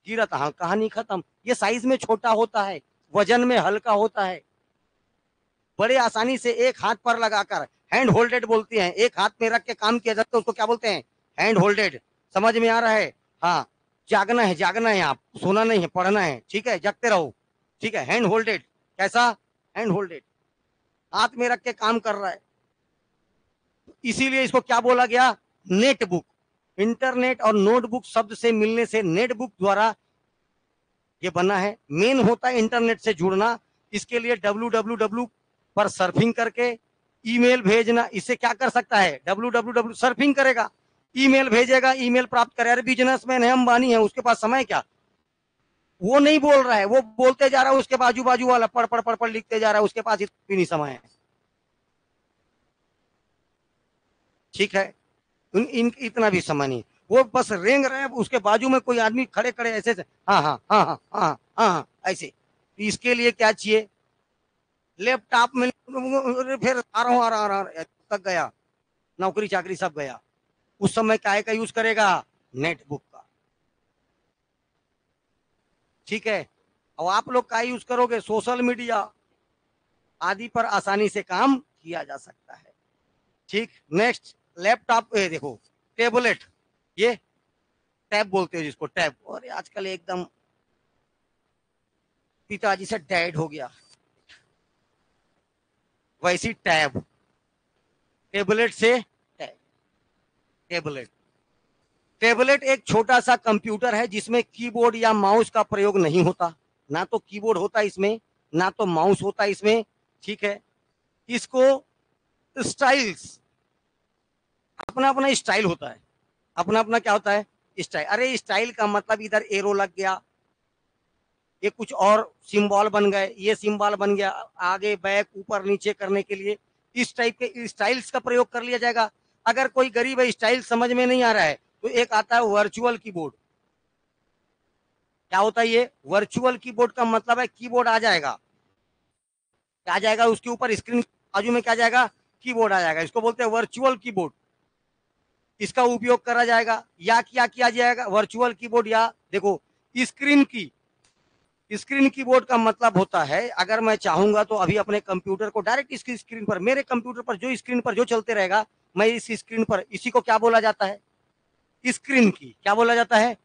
Speaker 1: गिरा था, कहानी खत्म। ये साइज में छोटा होता है, वजन में हल्का होता है, बड़े आसानी से एक हाथ पर लगाकर, हैंड होल्डेड बोलते हैं, एक हाथ में रख के काम किया जाता है, उसको क्या बोलते हैं, हैंड होल्डेड। समझ में आ रहा है, हाँ, जागना है, जागना है, आप सोना नहीं है, पढ़ना है, ठीक है, जगते रहो। ठीक है, हैंड होल्डेड, कैसा, हैंड होल्डेड, हाथ में रख के काम कर रहा है, इसीलिए इसको क्या बोला गया, नेटबुक। इंटरनेट और नोटबुक शब्द से मिलने से नेटबुक द्वारा ये बना है। मेन होता है इंटरनेट से जुड़ना, इसके लिए www पर सर्फिंग करके ईमेल भेजना, इससे क्या कर सकता है, www सर्फिंग करेगा, ईमेल भेजेगा, ईमेल प्राप्त करे। अरे बिजनेसमैन है, अंबानी है, उसके पास समय क्या, वो नहीं बोल रहा है, वो बोलते जा रहा है, उसके बाजू बाजू वाला पढ़ पढ़ पढ़ पढ़ लिखते जा रहा है, उसके पास इतना भी नहीं समय है। ठीक है, इतना भी समय नहीं, वो बस रेंग रहे हैं, उसके बाजू में कोई आदमी खड़े खड़े ऐसे से, हाँ हाँ हाँ हाँ हाँ हाँ हाँ ऐसे। इसके लिए क्या चाहिए, लैपटॉप में फिर आ रहा तक गया, नौकरी चाकरी सब गया। उस समय काय का यूज करेगा, नेटबुक का। ठीक है, और आप लोग का यूज करोगे, सोशल मीडिया आदि पर आसानी से काम किया जा सकता है। ठीक, नेक्स्ट लैपटॉप, ये देखो टेबलेट, ये टैब बोलते हैं जिसको, टैब, और आजकल एकदम पिताजी से डैड हो गया, वैसी टैब, टेबलेट से टैब, टेबलेट। टेबलेट एक छोटा सा कंप्यूटर है जिसमें कीबोर्ड या माउस का प्रयोग नहीं होता, ना तो कीबोर्ड होता इसमें, ना तो माउस होता इसमें। ठीक है, इसको स्टाइल्स, अपना अपना स्टाइल होता है, अपना अपना क्या होता है, स्टाइल। अरे स्टाइल का मतलब इधर एरो लग गया, ये कुछ और सिंबल बन गए, ये सिंबल बन गया आगे बैक ऊपर नीचे करने के लिए, इस टाइप के स्टाइल्स का प्रयोग कर लिया जाएगा। अगर कोई गरीब है, स्टाइल समझ में नहीं आ रहा है, तो एक आता है वर्चुअल कीबोर्ड। क्या होता है ये वर्चुअल कीबोर्ड का मतलब है कीबोर्ड आ जाएगा, क्या जाएगा उसके ऊपर, स्क्रीन बाजू में क्या जाएगा, कीबोर्ड आ जाएगा, इसको बोलते हैं वर्चुअल कीबोर्ड। इसका उपयोग करा जाएगा, या क्या किया जाएगा वर्चुअल कीबोर्ड, या देखो स्क्रीन की, स्क्रीन कीबोर्ड का मतलब होता है, अगर मैं चाहूंगा तो अभी अपने कंप्यूटर को डायरेक्ट इसकी स्क्रीन पर, मेरे कंप्यूटर पर जो स्क्रीन पर जो चलते रहेगा, मैं इस स्क्रीन पर, इसी को क्या बोला जाता है, स्क्रीन की क्या बोला जाता है,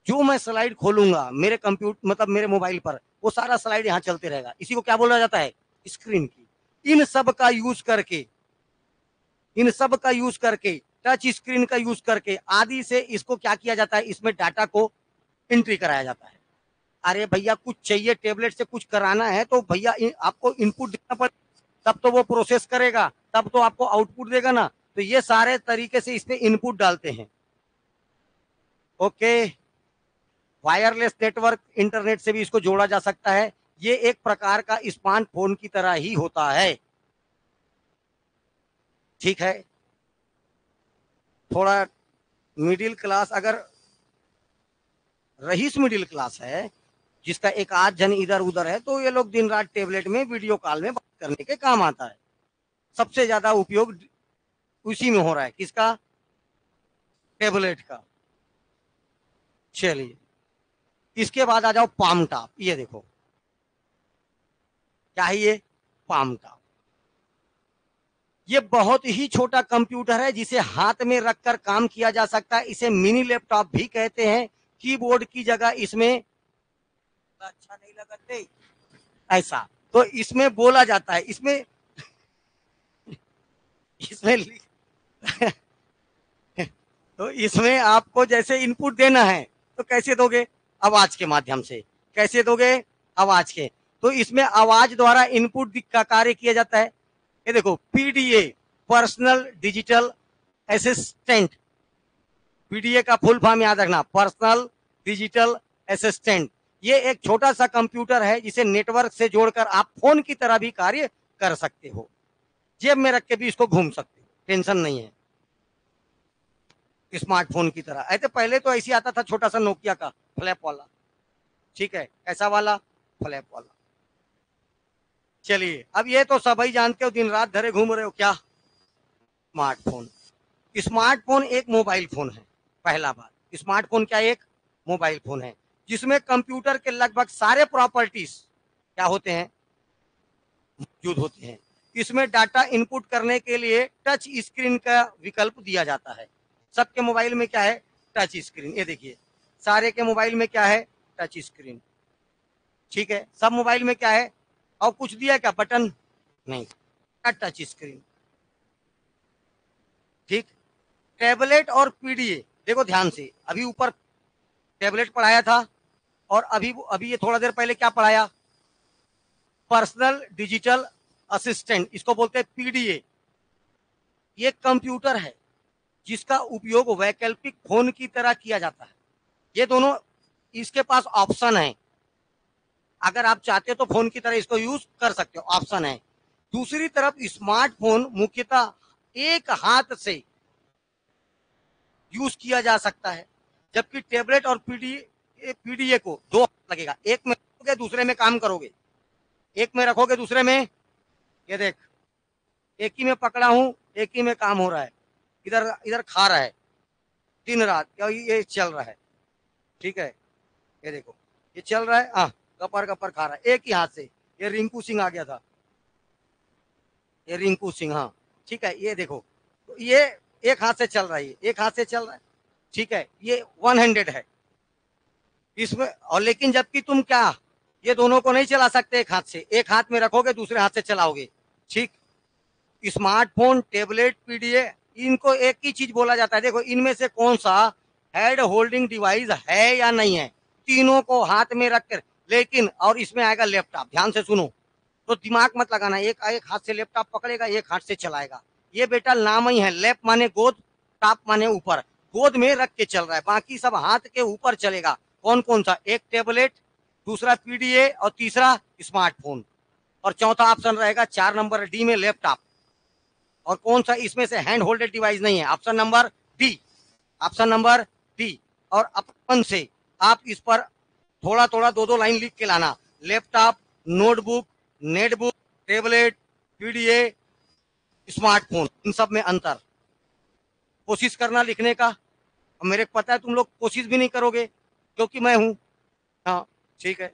Speaker 1: जो मैं स्लाइड खोलूंगा मेरे कंप्यूटर मतलब मेरे मोबाइल पर, वो सारा स्लाइड यहाँ चलते रहेगा, इसी को क्या बोला जाता है, स्क्रीन की। इन सब का यूज करके, इन सब का यूज करके, टच स्क्रीन का यूज करके आदि से इसको क्या किया जाता है, इसमें डाटा को एंट्री कराया जाता है। अरे भैया कुछ चाहिए, टेबलेट से कुछ कराना है तो भैया आपको इनपुट देना पड़ेगा, तब तो वो प्रोसेस करेगा, तब तो आपको आउटपुट देगा ना। तो ये सारे तरीके से इसमें इनपुट डालते हैं। ओके, वायरलेस नेटवर्क इंटरनेट से भी इसको जोड़ा जा सकता है। ये एक प्रकार का स्मार्टफोन की तरह ही होता है। ठीक है, थोड़ा मिडिल क्लास, अगर रईस मिडिल क्लास है, जिसका एक आध जन इधर उधर है, तो ये लोग दिन रात टेबलेट में वीडियो कॉल में बात करने के काम आता है। सबसे ज्यादा उपयोग उसी में हो रहा है, किसका, टेबलेट का। चलिए, इसके बाद आ जाओ पाम टॉप, ये देखो क्या है ये, पाम टॉप। ये बहुत ही छोटा कंप्यूटर है जिसे हाथ में रखकर काम किया जा सकता है, इसे मिनी लैपटॉप भी कहते हैं। कीबोर्ड की जगह इसमें, अच्छा नहीं लगते ऐसा, तो इसमें बोला जाता है, इसमें इसमें तो इसमें आपको जैसे इनपुट देना है तो कैसे दोगे, आवाज के माध्यम से। कैसे दोगे, आवाज के। तो इसमें आवाज द्वारा इनपुट का कार्य किया जाता है। ये देखो PDA, personal digital assistant, PDA का फुल फॉर्म याद रखना, पर्सनल डिजिटल असिस्टेंट। ये एक छोटा सा कंप्यूटर है जिसे नेटवर्क से जोड़कर आप फोन की तरह भी कार्य कर सकते हो, जेब में रख के भी इसको घूम सकते हो, टेंशन नहीं है, स्मार्टफोन की तरह। ऐसे पहले तो ऐसी आता था छोटा सा नोकिया का फ्लैप वाला, ठीक है, ऐसा वाला फ्लैप वाला। चलिए, अब ये तो सब ही जानते हो, दिन रात धरे घूम रहे हो क्या, स्मार्टफोन। स्मार्टफोन एक मोबाइल फोन है, पहला बात, स्मार्टफोन क्या एक मोबाइल फोन है जिसमें कंप्यूटर के लगभग सारे प्रॉपर्टीज क्या होते हैं, मौजूद होते हैं। इसमें डाटा इनपुट करने के लिए टच स्क्रीन का विकल्प दिया जाता है। सबके मोबाइल में क्या है, टच स्क्रीन, ये देखिए सारे के मोबाइल में क्या है, टच स्क्रीन। ठीक है, सब मोबाइल में क्या है, और कुछ दिया क्या, बटन नहीं, टच स्क्रीन। ठीक, टैबलेट और पीडीए, देखो ध्यान से, अभी ऊपर टैबलेट पढ़ाया था, और अभी अभी ये थोड़ा देर पहले क्या पढ़ाया, पर्सनल डिजिटल असिस्टेंट, इसको बोलते हैं पीडीए। ये कंप्यूटर है जिसका उपयोग वैकल्पिक फोन की तरह किया जाता है। ये दोनों, इसके पास ऑप्शन है, अगर आप चाहते हो तो फोन की तरह इसको यूज कर सकते हो, ऑप्शन है। दूसरी तरफ स्मार्टफोन मुख्यतः एक हाथ से यूज किया जा सकता है। जबकि टेबलेट और पीडीए को 2 लगेगा, एक में रखोगे दूसरे में काम करोगे, एक में रखोगे दूसरे में, ये देख एक ही में पकड़ा हूं, एक ही में काम हो रहा है, इधर इधर खा रहा है दिन रात, क्या ये चल रहा है, ठीक है। ये देखो ये चल रहा है, हाँ कपर कपर खा रहा है एक ही हाथ से। ये रिंकू सिंह आ गया था, ये रिंकू सिंह, हाँ ठीक है। ये देखो तो ये एक हाथ से चल रहा है, एक हाथ से चल रहा है, ठीक है। ये 100 है इसमें। और लेकिन जबकि तुम क्या ये दोनों को नहीं चला सकते एक हाथ से, एक हाथ में रखोगे दूसरे हाथ से चलाओगे, ठीक। स्मार्टफोन, टेबलेट, पीडीए, इनको एक ही चीज बोला जाता है। देखो इनमें से कौन सा हेड होल्डिंग डिवाइस है या नहीं है, तीनों को हाथ में रखकर। लेकिन और इसमें आएगा लैपटॉप, ध्यान से सुनो, तो दिमाग मत लगाना, एक एक हाथ से लैपटॉप पकड़ेगा, एक हाथ से चलाएगा। ये बेटा नाम ही है, लैप माने गोद, टॉप माने ऊपर, गोद में रख के चल रहा है, बाकी सब हाथ के ऊपर चलेगा। कौन कौन सा, एक टेबलेट, दूसरा पीडीए और तीसरा स्मार्टफोन, और चौथा ऑप्शन रहेगा 4 नंबर डी में लैपटॉप। और कौन सा इसमें से हैंड होल्डेड डिवाइस नहीं है, option number D, option number D. और अपन से आप इस पर थोड़ा थोड़ा 2-2 लाइन लिख के लाना, laptop, notebook, netbook, tablet, PDA, smartphone, इन सब में अंतर कोशिश करना लिखने का। मेरे को पता है तुम लोग कोशिश भी नहीं करोगे क्योंकि मैं हूं, हाँ ठीक है।